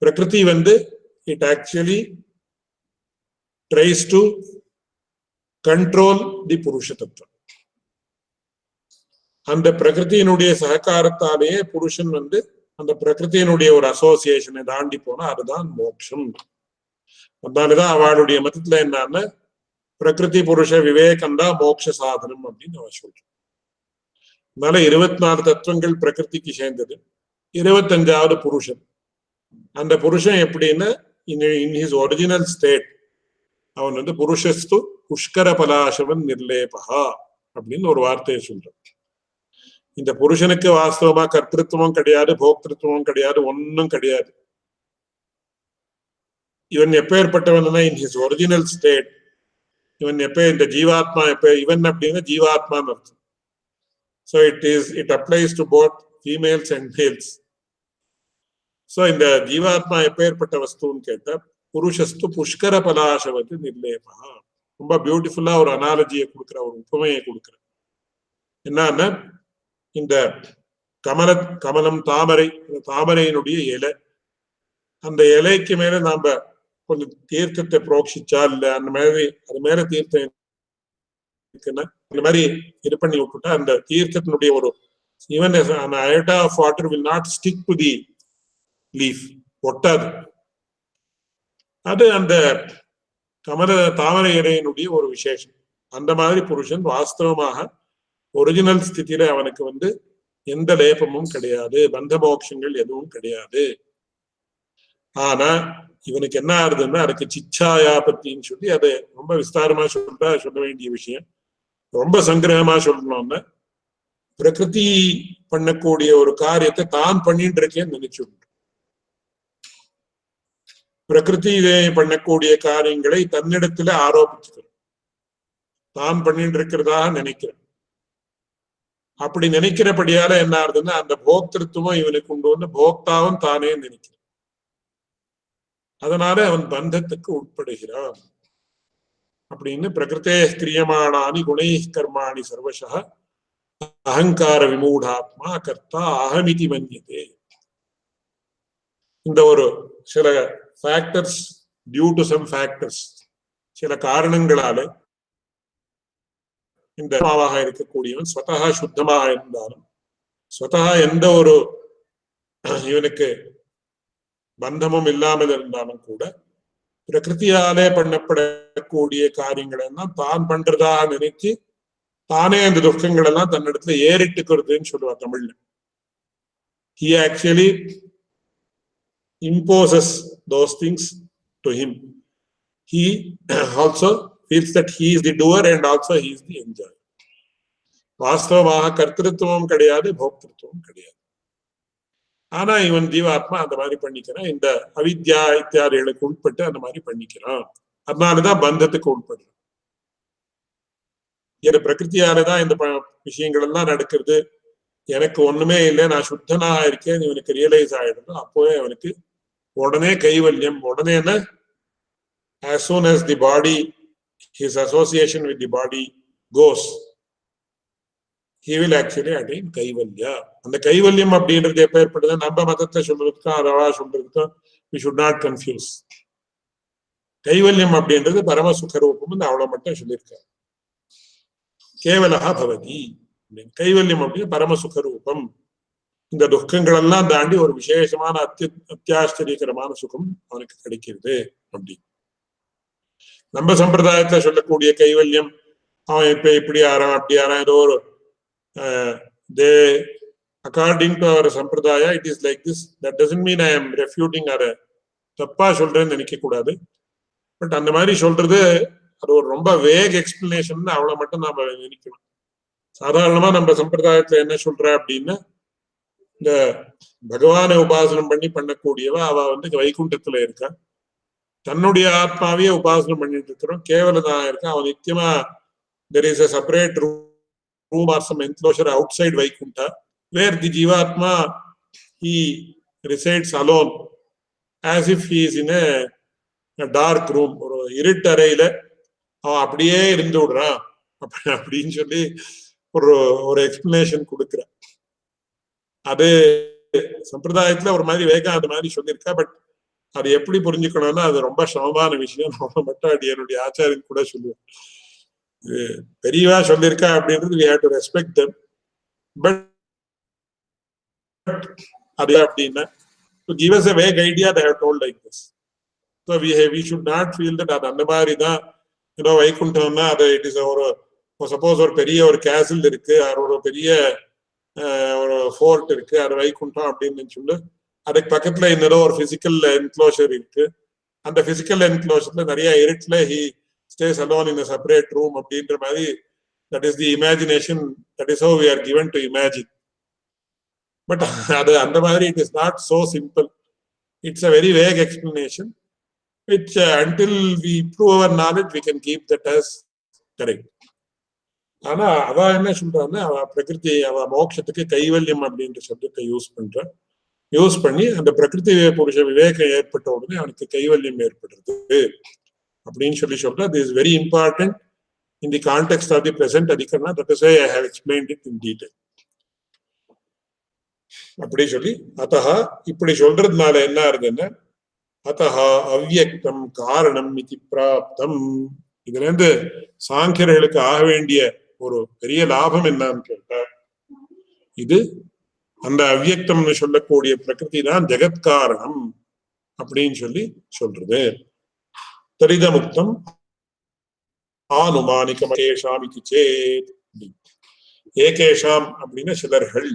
பிரகிருதி வந்து it actually tries to control the புருஷ தத்துவம். அந்த பிரகிருத்தியினுடைய சககாரத்தாலேயே புருஷன் வந்து அந்த பிரகிருத்தியினுடைய ஒரு அசோசியேஷனை தாண்டி போனா அதுதான் மோட்சம். அதனாலதான் அவளுடைய மதத்துல என்னன்னா, பிரகிருதி புருஷ விவேகந்தா மோட்ச சாதனம் அப்படின்னு அவன் சொல்றான். அதனால 24 தத்துவங்கள் பிரகிருதிக்கு சேர்ந்தது. 25வது புருஷன். அந்த புருஷன் எப்படின்னா, இன் ஹிஸ் ஒரிஜினல் ஸ்டேட் அவன் வந்து புருஷஸ்து புஷ்கர பலாசவன் நிர்லேபகா அப்படின்னு ஒரு வார்த்தையை சொல்றான். இந்த புருஷனுக்கு வாஸ்தவமா கர்த்திருவம் கிடையாது, போக்திருத்துவம் கிடையாது, ஒன்னும் கிடையாது. இவன் எப்பேற்பட்டவன் இன் ஹிஸ் ஒரிஜினல் ஸ்டேட். இவன் இந்த ஜீவாத்மா இவன் அப்படின்னா ஜீவாத்மான்னு அர்த்தம். So it applies to both females and males. So இந்த ஜீவாத்மா எப்பேற்பட்ட வஸ்துன்னு கேட்டா, புருஷஸ்து புஷ்கர பலாசவத்து நிர்லேபா. ரொம்ப பியூட்டிஃபுல்லா ஒரு அனாலஜியை கொடுக்குற, ஒரு உபமையை கொடுக்குற. என்னன்னா, இந்த கமலம் தாமரை, தாமரையினுடைய இலை, அந்த இலைக்கு மேல நாம கொஞ்சம் தீர்த்தத்தை புரோக்ஷிச்சா இல்ல அந்த மாதிரி அது மேல தீர்த்தம் இருக்குன்னா இந்த மாதிரி இது பண்ணி விட்டுட்டா அந்த தீர்த்தத்தினுடைய ஒரு even an iota of water will not stick to the leaf, ஒட்டாது. அது அந்த தாமரை இலையினுடைய ஒரு விசேஷம். அந்த மாதிரி புருஷன் வாஸ்தவமாக ஒரிஜினல் ஸ்திதியில அவனுக்கு வந்து எந்த லேபமும் கிடையாது, பந்த மோட்சங்கள் எதுவும் கிடையாது. ஆனா இவனுக்கு என்ன ஆகுதுன்னா, அதுக்கு சிச்சாயாபத்தின்னு சொல்லி அதை ரொம்ப விஸ்தாரமா சொல்ல வேண்டிய விஷயம். ரொம்ப சங்கிரகமா சொல்லணும்னா, பிரகிருதி பண்ணக்கூடிய ஒரு காரியத்தை தான் பண்ணிட்டு இருக்கேன்னு நினைச்சு, பிரகிருதியிலே பண்ணக்கூடிய காரியங்களை தன்னிடத்துல ஆரோபிச்சுக்கிறோம், தான் பண்ணிட்டு இருக்கிறதாக நினைக்கிறேன். அப்படி நினைக்கிறபடியால என்ன ஆகுதுன்னா, அந்த போக்திருத்துவம் இவனுக்கு உண்டு வந்து போக்தாவும் தானே நினைக்கிறான். அதனால அவன் பந்தத்துக்கு உட்படுகிறான். அப்படின்னு பிரகிருத்தே கிரியமானானி குணை கர்மாணி சர்வசா அகங்கார விமூடாத்மா கர்த்தா அகமிதி மன்யதே. இந்த ஒரு சில factors, due to some factors, சில காரணங்களால இந்த இருக்கக்கூடியவன் ஸ்வதா சுத்தமாக இருந்தாலும், ஸ்வதா எந்த ஒரு இவனுக்கு பந்தமும் இல்லாமல் இருந்தாலும் கூட பிரகிருத்தியாலே பண்ணப்படக்கூடிய காரியங்கள் எல்லாம் தான் பண்றதா நினைச்சு தானே அந்த துக்கங்கள் எல்லாம் தன்னிடத்துல ஏறிட்டுக்கிறதுன்னு சொல்லுவா தமிழ்ல. He actually imposes those things to him. He also feels that he is the doer and also he is the enjoyer. வாஸ்தவமாக கர்த்திருவம் கிடையாது, போக்திருத்துவம் கிடையாது. ஆனா இவன் ஜீவாத்மா அந்த மாதிரி பண்ணிக்கிறான், இந்த அவித்யா இத்தியாதிகளுக்கு உட்பட்டு அந்த மாதிரி பண்ணிக்கிறான். அதனாலதான் பந்தத்துக்கு உட்படுறான். இந்த பிரகிருத்தியாலதான் இந்த விஷயங்கள் எல்லாம் நடக்கிறது. எனக்கு ஒண்ணுமே இல்லை, நான் சுத்தனா இருக்கேன், இவனுக்கு ரியலைஸ் ஆயிடுது. அப்போவே அவனுக்கு உடனே கைவல்யம். உடனே என்ன, as soon as the body, his association with the body goes, he will actually attain Kaivalya. அந்த கைவல்யம் அப்படின்றது எப்ப ஏற்படுது? நம்ம மதத்தை சொல்றதுக்கும் அதவா சொல்றதுக்கும் we should not confuse. கைவல்யம் அப்படின்றது பரம சுகரூபம், அவ்வளவு மட்டும் சொல்லியிருக்காரு. கேவலா பவதி. கைவல்யம் அப்படின்னு பரம சுகரூபம். இந்த துக்கங்கள் எல்லாம் தாண்டி ஒரு விசேஷமான அத்தியாச்சரியகரமான சுகம் அவனுக்கு கிடைக்கிறது. அப்படி நம்ம சம்பிரதாயத்துல சொல்லக்கூடிய கைவல்யம், அவன் இப்ப இப்படி ஆறான் அப்படி ஆறான், ஏதோ ஒரு according to our sampradaya it is like this. That doesn't mean I am refuting or தப்பா சொல்றேன்னு நினைக்க கூடாது. பட் அந்த மாதிரி சொல்றது அது ஒரு ரொம்ப வேக் எக்ஸ்பிளனேஷன், அவ்வளவு மட்டும் நாம நினைக்கணும். சாதாரணமா நம்ம சம்பிரதாயத்துல என்ன சொல்ற அப்படின்னா, இந்த பகவானை உபாசனம் பண்ணி பண்ணக்கூடியவ அவ வைகுண்டத்துல இருக்கா, தன்னுடைய ஆத்மாவையே உபாசனம் பண்ணிட்டு இருக்கிறோம், கேவலதான் இருக்கா, அவன் நித்தியமா there is a separate room or some enclosure outside Vaikuntha where the Jivatma he resides alone as if he is in a dark room. ஒரு இருட்டு அறையில அவன் அப்படியே இருந்து விடுறான் அப்படின்னு சொல்லி ஒரு எக்ஸ்பிளனேஷன் கொடுக்குறான். அது சம்பிரதாயத்துல ஒரு மாதிரி வேகம் அது மாதிரி சொல்லியிருக்கா. பட் அது எப்படி புரிஞ்சுக்கணும்னா அது ரொம்ப சமமான விஷயம். நம்ம மட்டும் அடி என்னுடைய ஆச்சாரியன் கூட சொல்லுவேன், பெரியவா சொல்லியிருக்கா அப்படின்றது we have to respect them. But அது அப்படின்னா to give us a vague idea they have told like this. So we should not feel that அது அந்த மாதிரி தான் வைகுண்டம்னா அது இட் இஸ் ஒரு சப்போஸ் ஒரு பெரிய ஒரு கேசல் இருக்கு, ஒரு பெரிய ஒரு ஃபோர்ட் இருக்கு, அது வைகுண்டம் அப்படின்னு சொல்லு. அதுக்கு பக்கத்துல இன்னொரு ஒரு பிசிக்கல் என்க்ளோஷர் இருக்கு, அந்த பிசிக்கல் என்க்ளோஷர்ல நிறைய இருட்டுல he stays alone in a separate room அப்படின்ற மாதிரி. That is the imagination, that is how we are given to imagine. But அது அந்த மாதிரி it is not so simple. It's a very vague explanation which until we prove our knowledge we can keep that as correct. ஆனா அவ என்ன சொல்றான்னா, அவ பிரகிருதி அவ மோட்சத்துக்கு கைவல்யம் அப்படின்ற சப்தத்தை யூஸ் பண்ணி அந்த பிரகிருதி புருஷ விவேகம் ஏற்பட்ட உடனே அவனுக்கு கைவல்யம் ஏற்படுறது அப்படின்னு சொல்லி சொல்ற. This is very important in the context of the present adhikarana. That is why I have explained it in detail. அப்படி சொல்லி அத்தஹா இப்படி சொல்றதுனால என்ன ஆகுதுன்னா, அத்தஹா அவ்யக்தம் காரணம் இதி பிராப்தம். இதுல இருந்து சாங்கியர்களுக்கு ஆக வேண்டிய ஒரு பெரிய லாபம் என்னன்னு கேட்டா, இது அந்த அவ்யக்தம்னு சொல்லக்கூடிய பிரகிருதி தான் ஜெகத்காரணம் அப்படின்னு சொல்லி சொல்றது. தரிதமுக்தம் ஆனுமானிகம் ஏகேஷாம் இதி சேத். ஏகேஷாம் அப்படின்னா சிலர்கள்.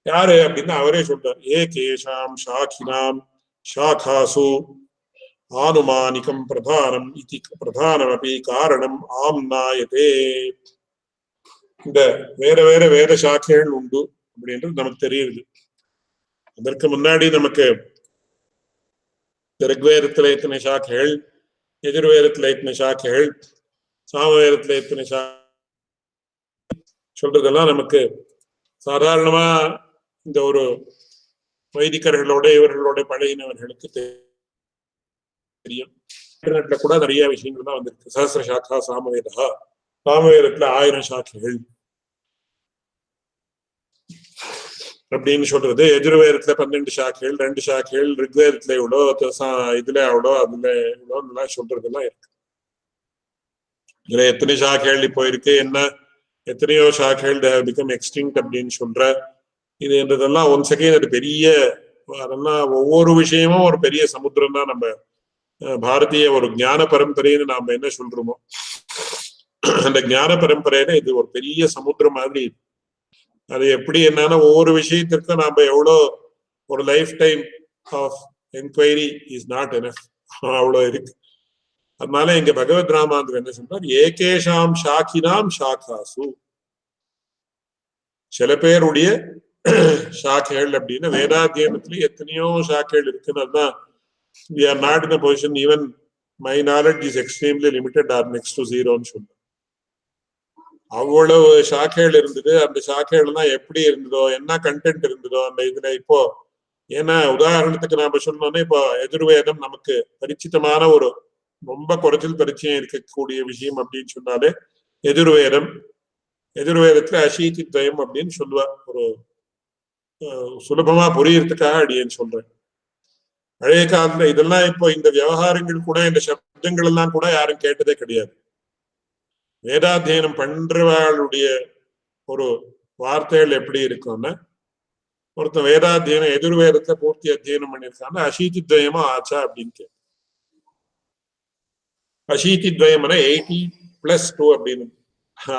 யாரு அப்படின்னா அவரே சொல்றார், ஏகேஷாம் ஷாக்கினாம் ஷாகாசு ஆனுமானிகம் பிரதானம் இதி பிரதானமபி காரணம் ஆம்நாயதே. இந்த வேற வேற வேத சாக்கைகள் உண்டு அப்படின்றது நமக்கு தெரியுது. அதற்கு முன்னாடி நமக்கு ரிக்வேதத்துல இத்தனை சாக்கைகள், எதிர்வேதத்துல இத்தனை சாக்கைகள், சாமவேதத்துல இத்தனை சொல்றதெல்லாம் நமக்கு சாதாரணமா இந்த ஒரு வைதிகர்களோட இவர்களோட பழகினவர்களுக்கு தெரியும். இன்டர்நெட்ல கூட நிறைய விஷயங்கள் தான் வந்திருக்கு. சஹஸ்ர சாக்கா சாமவேதா, சாமவேதத்துல 1000 சாக்கைகள் அப்படின்னு சொல்றது. எஜுர்வேதத்துல 12 சாக்கைகள், 2 சாக்கைகள், ரிக்வேதத்துல இவ்வளோ, இதுல அவ்வளோ, அதுல இவ்வளோ சொல்றதெல்லாம் இருக்கு. இதுல எத்தனை சாக்கைகள் இப்போ இருக்கு, என்ன எத்தனையோ சாக்கைகள் பிகம் எக்ஸ்டிங்க்ட் அப்படின்னு சொல்ற இது என்றதெல்லாம் ஒன் செகண்ட். அது பெரிய, அதெல்லாம் ஒவ்வொரு விஷயமும் ஒரு பெரிய சமுத்திரம் தான். நம்ம பாரதிய ஒரு ஞான பரம்பரைன்னு நாம என்ன சொல்றோமோ அந்த ஞான பரம்பரையில இது ஒரு பெரிய சமுத்திரம் மாதிரி. அது எப்படி என்னன்னா ஒவ்வொரு விஷயத்திற்கும் நாம எவ்வளோ ஒரு lifetime of enquiry is not enough, அவ்வளோ இருக்கு. அதனால இங்க பகவத் ராமாந்தர் என்ன சொல்றார், ஏகேஷாம் ஷாக்கினாம் ஷாக்காசு, சில பேருடைய ஷாக்கைகள் அப்படின்னு வேதாத்தியனத்துல எத்தனையோ ஷாக்கைகள் இருக்குன்னு. அதுதான் we are not in a position, even my knowledge is extremely limited or next to zero ன்னு சொல்றேன். அவ்வளவு ஷாக்கைகள் இருந்தது. அந்த ஷாக்கைகள் தான் எப்படி இருந்ததோ, என்ன கண்டென்ட் இருந்ததோ அந்த இதுல இப்போ. ஏன்னா உதாரணத்துக்கு நாம சொன்னோன்னே இப்போ எஜுர்வேதம் நமக்கு பரிச்சிதமான ஒரு ரொம்ப குறைச்சல் பரிச்சயம் இருக்கக்கூடிய விஷயம் அப்படின்னு சொன்னாலே எஜுர்வேதம். எஜுர்வேதத்துல அசீதி துவயம் அப்படின்னு சொல்லுவா. ஒரு சுலபமா புரியறதுக்காக அடியேன்னு சொல்றேன். பழைய காலத்துல இதெல்லாம் இப்போ இந்த விவகாரங்கள் கூட, இந்த சப்தங்கள் எல்லாம் கூட யாரும் கேட்டதே கிடையாது. வேதாத்தியனம் பண்றவாளுடைய ஒரு வார்த்தைகள் எப்படி இருக்கும்னா, ஒருத்தன் வேதாத்தியனம் எதிர்வேதத்தை பூர்த்தி அத்தியனம் பண்ணியிருக்காங்க, அசீதி துவயமா ஆச்சா அப்படின்னு கேட்க. அசீதி துவயம்னா 80+2 அப்படின்னு.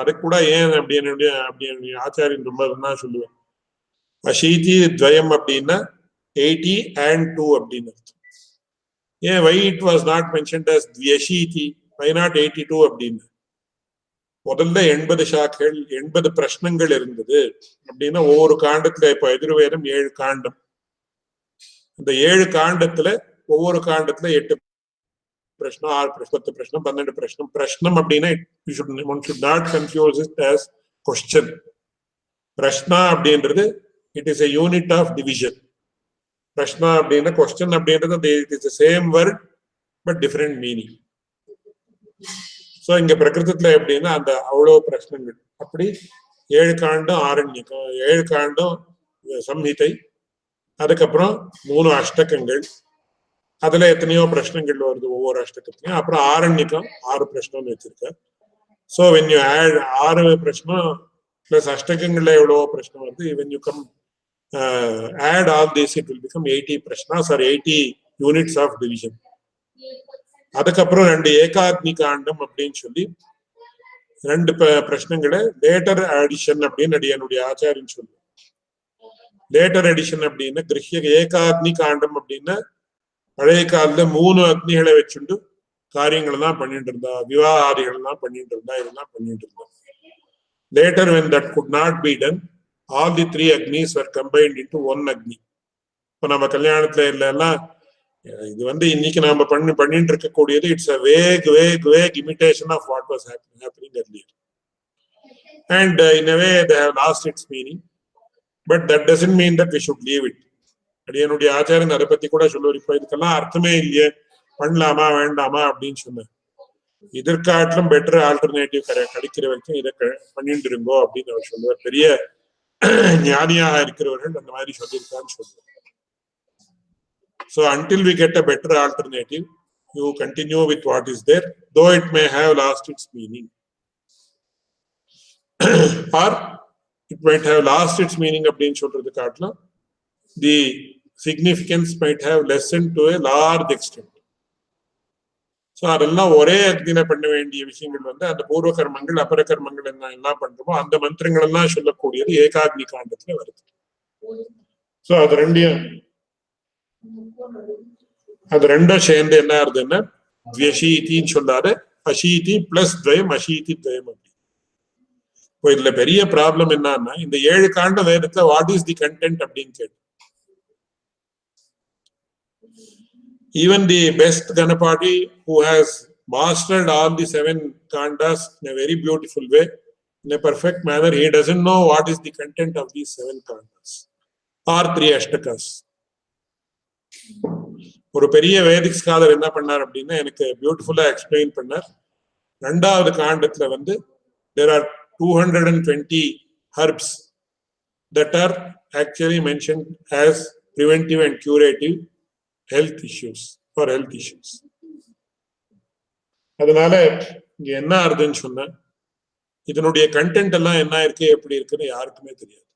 அது கூட ஏன் அப்படின்னு ஆச்சாரியன் ரொம்ப தான் சொல்லுவேன். அசீதி துவயம் அப்படின்னா 80 and 2 அப்படின்னு அர்த்தம். ஏன் why it was not mentioned as த்வ்யசீதி, why not 82 அப்படின்னு? முதல்ல 80 சாக்கைகள், 80 பிரஷ்னங்கள் இருந்தது அப்படின்னா ஒவ்வொரு காண்டத்துல, இப்ப எதிர்வேதம் 7 காண்டம். இந்த 7 காண்டத்துல ஒவ்வொரு காண்டத்துல 8 பிரஷ்னம், 6 பிரஷ்னம், 10 பிரஷ்னம், 12 பிரஷ்னம். பிரஷ்னம் அப்படின்னா one should not confuse it as question. பிரஷ்னா அப்படின்றது it is a unit of division. பிரஷ்னா அப்படின்னா question அப்படின்றது it is the same word but different meaning. So இங்க பிரகிருதத்துல எப்படின்னா அந்த அவ்வளவு பிரஷ்னங்கள். அப்படி 7 காண்டம் ஆரண்யகம், 7 காண்டம் சம்ஹிதை, அதுக்கப்புறம் 3 அஷ்டகங்கள், அதுல எத்தனையோ பிரஷ்னங்கள் வருது ஒவ்வொரு அஷ்டகத்தையும். அப்புறம் ஆரண்யகம் 6 பிரஷ்னம்னு வச்சிருக்க. சோ when you add 6 பிரஷ்னம் பிளஸ் அஷ்டகங்கள்ல எவ்வளவோ பிரஷ்னம் வருது, when you come add all this it will become 80 prashnas or 80 units of division. அதுக்கப்புறம் 2 ஏகாக்னி காண்டம் அப்படின்னு சொல்லி 2 பிரஷ்னங்களை லேட்டர் அடிஷன் அப்படின்னு என்னுடைய ஆச்சாரியன் சொல்லுவேன். லேட்டர் அடிஷன் அப்படின்னா கிரஹ்ய ஏகாக்னி காண்டம் அப்படின்னா பழைய காலத்துல 3 அக்னிகளை வச்சுண்டு காரியங்கள் எல்லாம் பண்ணிட்டு இருந்தா, விவாகாதிகள் எல்லாம் பண்ணிட்டு இருந்தா, இதெல்லாம் பண்ணிட்டு இருந்தா. Later when that could not be done, all the 3 agnis were combined into one agni. இப்ப நம்ம கல்யாணத்துல எல்லாம் இது இன்னைக்கு நாம பண்ணிட்டு இருக்கக்கூடியது it's a vague imitation of what was happening earlier, and in a way they have lost its meaning, but that doesn't mean that we should leave it. என்னுடைய ஆச்சாரியன் அதை பத்தி கூட சொல்லுவார், இப்ப இதுக்கெல்லாம் அர்த்தமே இல்லையே, பண்ணலாமா வேண்டாமா அப்படின்னு சொன்னேன். இதற்காட்டிலும் பெட்டர் ஆல்டர்னேட்டிவ் கிடைக்கிற வரைக்கும் இதை பண்ணிட்டு இருங்கோ அப்படின்னு அவர் சொல்லுவார். பெரிய ஞானியாக இருக்கிறவர்கள் அந்த மாதிரி சொல்லியிருக்கான்னு சொல்லுவார். So until we get a better alternative, you continue with what is there, though it may have lost its meaning. Or it might have lost its meaning அப்படின்னு சொல்றது காட்டிலும் the significance might have lessened to a large extent. So அதெல்லாம் ஒரே அக்னியில பண்ண வேண்டிய விஷயங்கள் அந்த பூர்வ கர்மங்கள் அபர கர்மங்கள் எல்லாம் பண்றோமோ அந்த மந்திரங்கள் எல்லாம் சொல்லக்கூடியது ஏகாக்னி காண்டத்துல வருது. ஸோ அது ரெண்டும் சேர்ந்து என்ன ஆகுதுன்னா த்வ்யசீதின்னு சொல்லாத அசீதி பிளஸ் துவயம் அசீதி துவயம் அப்படி. இப்போ இதுல பெரிய ப்ராப்ளம் என்னன்னா, இந்த 7 காண்ட வேதத்துல வாட் இஸ் தி கண்டென்ட் அப்படின்னு கேட்டு, even the best Ganapati who has mastered all the 7 kandas in a very beautiful way, in a perfect manner, he doesn't know what is the content of these 7 kandas or 3 ashtakas. ஒரு பெரிய வேதிக் scholar என்ன பண்ணார் அப்படின்னா எனக்கு பியூட்டிஃபுல்லா explain பண்ணார். 2வது காண்டத்துல வந்து there are 220 herbs that are actually mentioned as preventive and curative health issues for health issues. அதனால இங்க என்ன ஆறுதுன்னு சொன்ன, இதனுடைய கண்டென்ட் எல்லாம் என்ன இருக்கு எப்படி இருக்குன்னு யாருக்குமே தெரியாது.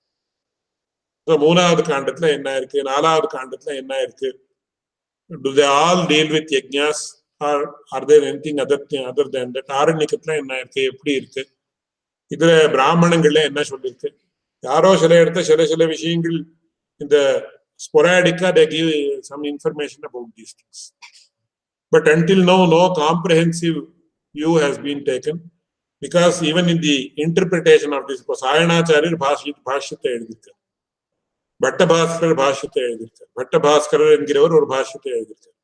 3வது காண்டத்துல என்ன இருக்கு, 4வது காண்டத்துல என்ன இருக்கு, do they all deal with yajnas or are there anything other than that, ஆரண்யக்கத்துல என்ன இருக்கு எப்படி இருக்கு, இதுல பிராமணங்கள்ல என்ன சொல்லிருக்கு, யாரோ சில இடத்த சில விஷயங்கள் இந்த ஸ்பொராடிக்கா they give some information about these things, but until now no comprehensive view has been taken, because even in the interpretation of this, சாயணாச்சாரியர் பாஷ்யத்தை எழுதியிருக்கார், பட்டபாஸ்கர் பாஷ்யத்தை எழுதியிருக்கார், பட்டபாஸ்கரர் என்கிறவர் ஒரு பாஷ்யத்தை எழுதியிருக்கார்.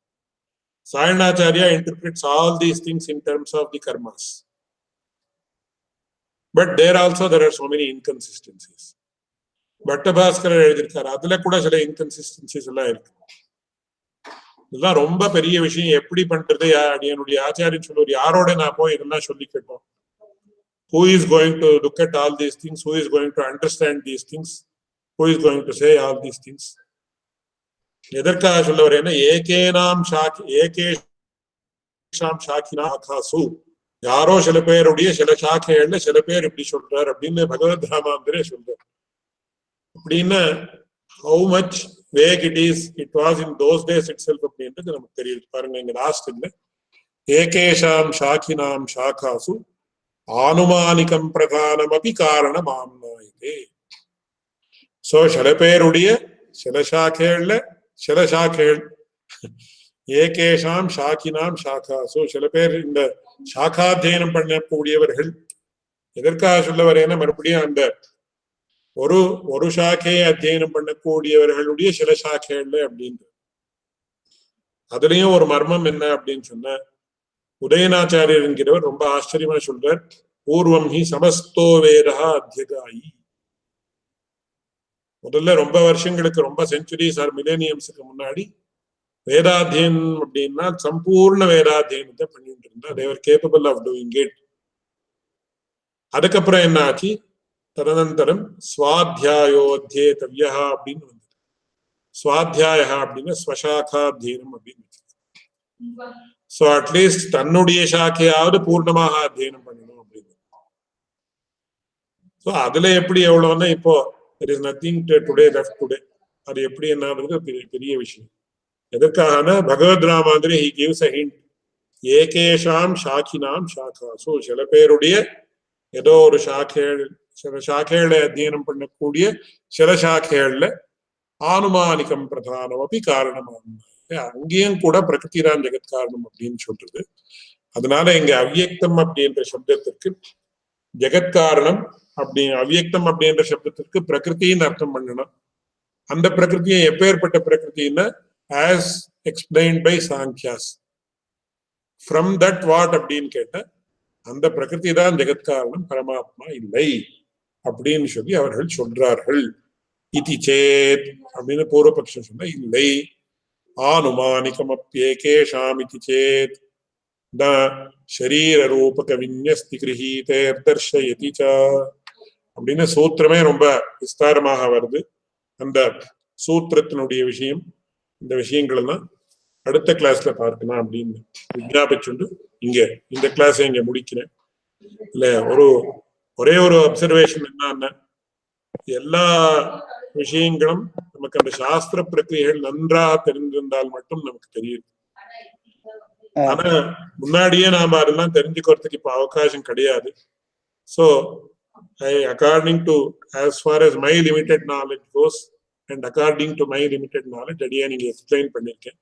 சாயணாச்சாரியா interprets all these things in terms of the karmas, but there are so many inconsistencies. பட்டபாஸ்கரர் எழுதியிருக்காரு, அதுல கூட சில inconsistencies எல்லாம் இருக்கு. இதெல்லாம் ரொம்ப பெரிய விஷயம். எப்படி பண்றது, என்னுடைய ஆச்சாரியன் சொல்லுவார், யாரோட நான் போய் இதெல்லாம் சொல்லி கேட்டோம். Who is going to look at all these things? Who is going to understand these things? Who is going to say all these things? எதற்காக சொல்ல வரேன்னா, ஏகேஷாம் சாக்கினா ஆகாசு, யாரோ சில பேருடைய சில சாக்கைகள்ல சில பேர் இப்படி சொல்றார் அப்படின்னு பகவத் ராமாந்திரே சொல்றார். அப்படின்னா how much vague it was in those days itself அப்படின்றது நமக்கு தெரியுது. பாருங்க இங்க லாஸ்ட் இல்ல, ஏகேஷாம் சாக்கினாம் சாக்காசு ஆனுமானிகம் பிரதானமபி காரணம் ஆம்னாயிதே. சோ சில பேருடைய சில சாக்கைகள் ஏகேஷாம் சாக்கினாம் சாக்காசு, சில பேர் இந்த சாக்காத்தியனம் பண்ணக்கூடியவர்கள். எதற்காக சொல்ல வரேன்னா, மறுபடியும் அந்த ஒரு சாக்கையை அத்தியனம் பண்ணக்கூடியவர்களுடைய சில சாக்கைகள் அப்படின்னு. அதுலயும் ஒரு மர்மம் என்ன அப்படின்னு சொன்ன, உதயநாச்சாரியர் என்கிறவர் ரொம்ப ஆச்சரியமா சொல்றார், பூர்வம் ஹி சமஸ்தோ வேதா அத்தியகாயி. முதல்ல ரொம்ப வருஷங்களுக்கு, ரொம்ப செஞ்சுரிஸ் ஆர் மிலேனியம்ஸுக்கு முன்னாடி வேதாத்தியனம் அப்படின்னா சம்பூர்ண வேதாத்தியனத்தை பண்ணிட்டு இருந்தா, they were capable of doing it. அதுக்கப்புறம் என்ன ஆச்சு, ததனந்தரம் ஸ்வாத்தியாயோத்தியேதவ்யா அப்படின்னு வந்தது. ஸ்வாத்தியாய அப்படின்னா ஸ்வசாகாத்தியனம் அப்படின்னு. சோ அட்லீஸ்ட் தன்னுடைய சாக்கையாவது பூர்ணமாக அத்தியனம் பண்ணணும் அப்படின்னு. சோ அதுல எப்படி எவ்வளவுன்னா, இப்போ there is nothing today left today. அது எப்படி என்னன்றது பெரிய விஷயம். எதற்காகனா, பகவத் ராமாந்திரி he gives a hint, ஏகேஷாம் சாக்கினாம் சாக்காசு, சில பேருடைய ஏதோ ஒரு சில சாக்கைகளை அத்தியனம் பண்ணக்கூடிய சில சாக்கைகள்ல ஆனுமானிகம் பிரதானம் அப்படி காரணமாக, அங்கேயும் கூட பிரகிருதிதான் ஜெகத் காரணம் அப்படின்னு சொல்றது. அதனால இங்க அவ்யக்தம் அப்படின்ற சப்தத்திற்கு ஜெகத்காரணம் அவ்யக்தம் அப்படின்ற சப்தத்திற்கு பிரகிருத்தின்னு அர்த்தம் பண்ணணும். அந்த பிரகிருத்தியை எப்பேற்பட்ட பிரகிருத்தின்னா, as explained by சாங்கியாஸ். from that what அப்படின்னு கேட்ட, அந்த பிரகிருதி தான் ஜெகத்காரணம், பரமாத்மா இல்லை அப்படின்னு சொல்லி அவர்கள் சொல்றார்கள். இதி சேத் அப்படின்னு பூர்வபக்ஷம் சொன்ன, இல்லை. ஆனுமானிகம் அப்யேகேஷாம் இதி சேத் ந ஷரீர ரூபக விந்யஸ்தி கிரஹீதேர் தர்ஷயதி ச அப்படின்னு சூத்திரமே ரொம்ப விஸ்தாரமாக வருது. அந்த சூத்திரத்தினுடைய விஷயம், இந்த விஷயங்கள் எல்லாம் அடுத்த கிளாஸ்ல பார்க்கலாம் அப்படின்னு விஞ்ஞாபிச்சுண்டு இங்க இந்த கிளாஸை இங்க முடிக்கிறேன். இல்ல ஒரே ஒரு அப்சர்வேஷன் என்னன்னா, எல்லா விஷயங்களும் நமக்கு அந்த சாஸ்திர பிரக்கிரியைகள் நன்றாக தெரிந்திருந்தால் மட்டும் நமக்கு தெரியும். ஆனா முன்னாடியே நாம அதெல்லாம் தெரிஞ்சுக்கிறதுக்கு இப்ப அவகாசம் கிடையாது. So according to as far as my limited knowledge goes and according to my limited knowledge, அடியே நீங்க எக்ஸ்பிளைன் பண்ணிருக்கேன்.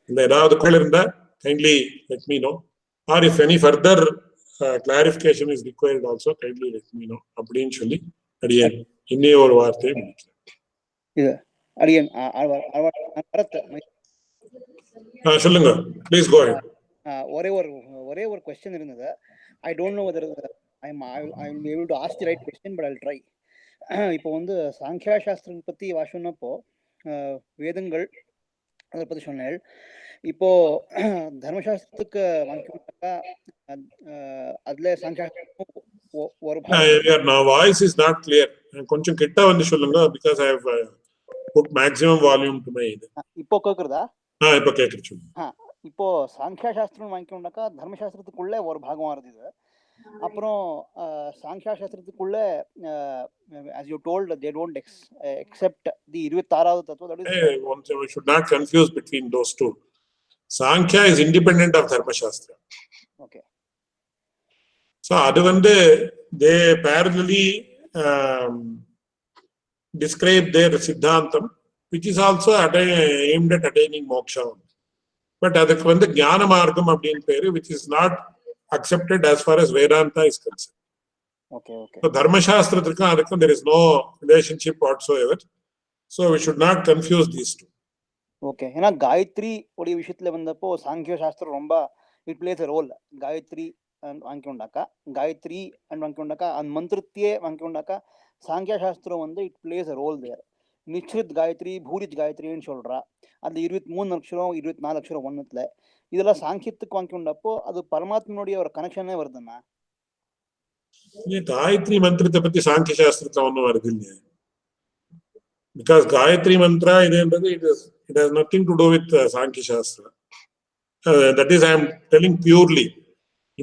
இந்த ஏதாவது கோள் இருந்தா kindly let me know, or if any further clarification is required also kindly let me know அப்படின்னு சொல்லி அடியே இன்னும் ஒரு வார்த்தையை முடிக்கிறேன். சொல்லுங்க, ப்ளீஸ் கோ அஹெட். ஒரே ஒரு क्वेश्चन இருந்தது. I don't know whether I will be able to ask the right question, but I'll try. இப்போ வந்து சாங்கியா சாஸ்திரம் பத்தி வாசனப்போ வேதங்கள் அதை பத்தி சொன்னேன். இப்போ தர்மசாஸ்திரத்துக்கு வாங்கிக்கொண்டாக்கா அதுல சாங்கியாஸ்திரம் ஒரு Now voice is not clear. கொஞ்சம் கிட்ட வந்து சொல்லுங்க, because I have put maximum volume to my இது. இப்போ கேக்குறதா? இப்போ கேக்குது சொல்லுங்க. இப்போ சாங்கியா சாஸ்திரம் வாங்கிக்கொண்டாக்கா தர்மசாஸ்திரத்துக்குள்ள ஒரு பாகம் வருது இது. அப்புறம் Samkhya சாஸ்திரத்துக்குள்ள as you told they don't accept the 26வது தத்துவம். that is We should not confuse between those two. Sankhya is independent of Dharma Shastra. Okay. So அது வந்து they parallelly describe their Siddhantam, which is also aimed at attaining moksha. But அதுக்கு வந்து ஞான மார்க்கம் அப்படின்னு பேரு, which is not accepted as far as Vedanta is concerned. Okay, okay. So Dharma Shastrathukkum adukkum there is no relationship whatsoever. So we should not confuse these two. Okay. ஏன்னா காயத்ரி உடைய விஷயத்துல வந்தப்போ சாங்கிய சாஸ்திரம் ரொம்ப it plays a role. Gayatri வாங்கிக்கொண்டாக்கா Gayatri and வாங்கிக்கொண்டாக்கா அந்த மந்திரத்தையே வாங்கிக்கொண்டாக்கா சாங்கியா சாஸ்திரம் வந்து it plays a role there. Nichrit Gayatri பூரித் காயத்ரின்னு சொல்றா. அது 23 அக்ஷரம் 24 அக்ஷரம் ஒன்னுத்துல. இதெல்லாம் சாங்கியத்துக்கு வாங்கிக்கொண்டப்போ அது பரமாத்மனுடைய ஒரு கனெக்ஷனே வருதுண்ணா. காயத்ரி மந்திரத்தை பத்தி சாங்கிய சாஸ்திரத்துல ஒன்றும் வருது இல்லையா? Because Gayatri Mandira இதுன்றது it has nothing to do with சாங்கிய சாஸ்திரம். That is I am telling purely.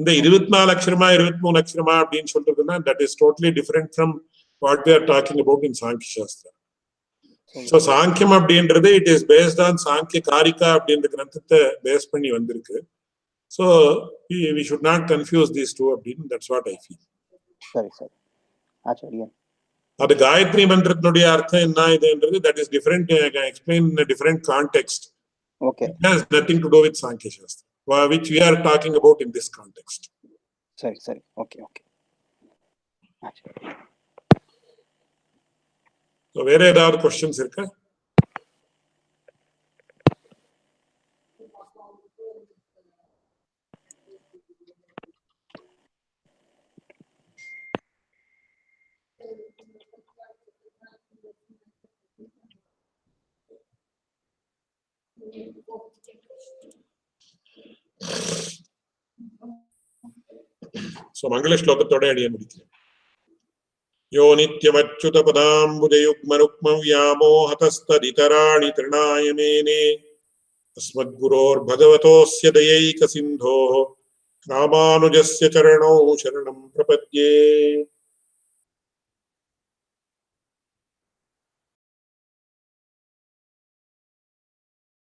இந்த 24 அக்ஷரமா 23 அக்ஷரமா அப்படின்னு சொல்றதுன்னா that is totally different from what we are talking about in சாங்கிய சாஸ்திரம். So சாங்கியம் அப்படின்றது it is based on சாங்கிய காரிகா அப்படின்ற கிரந்தத்தை பேஸ் பண்ணி வந்திருக்கு. So we should not confuse these two அப்படின்னு, that's what I feel. சரி சரி ஆச்சாரியன். அது காயத்ரி மந்திரத்தினுடைய அர்த்தம் என்ன இதுன்றது that is different, explained in a different context. Okay. It has nothing to do with Sankhya Shastra, which we are talking about in this context. சரி சரி ஓகே ஓகே. So வேற ஏதாவது questions இருக்கா? So மங்கள ஸ்லோகத்தோட அடியே முடிக்கிறேன். யோ நித்யமச்சுத பதாம்புஜயுக்மருக்ம வியாமோஹதஸ்ததிதராணி திருணாய மேனே அஸ்மத்குரோர் பகவதோஸ்ய தயைக சிந்தோஹ ராமானுஜஸ்ய சரணௌ சரணம் பிரபத்யே.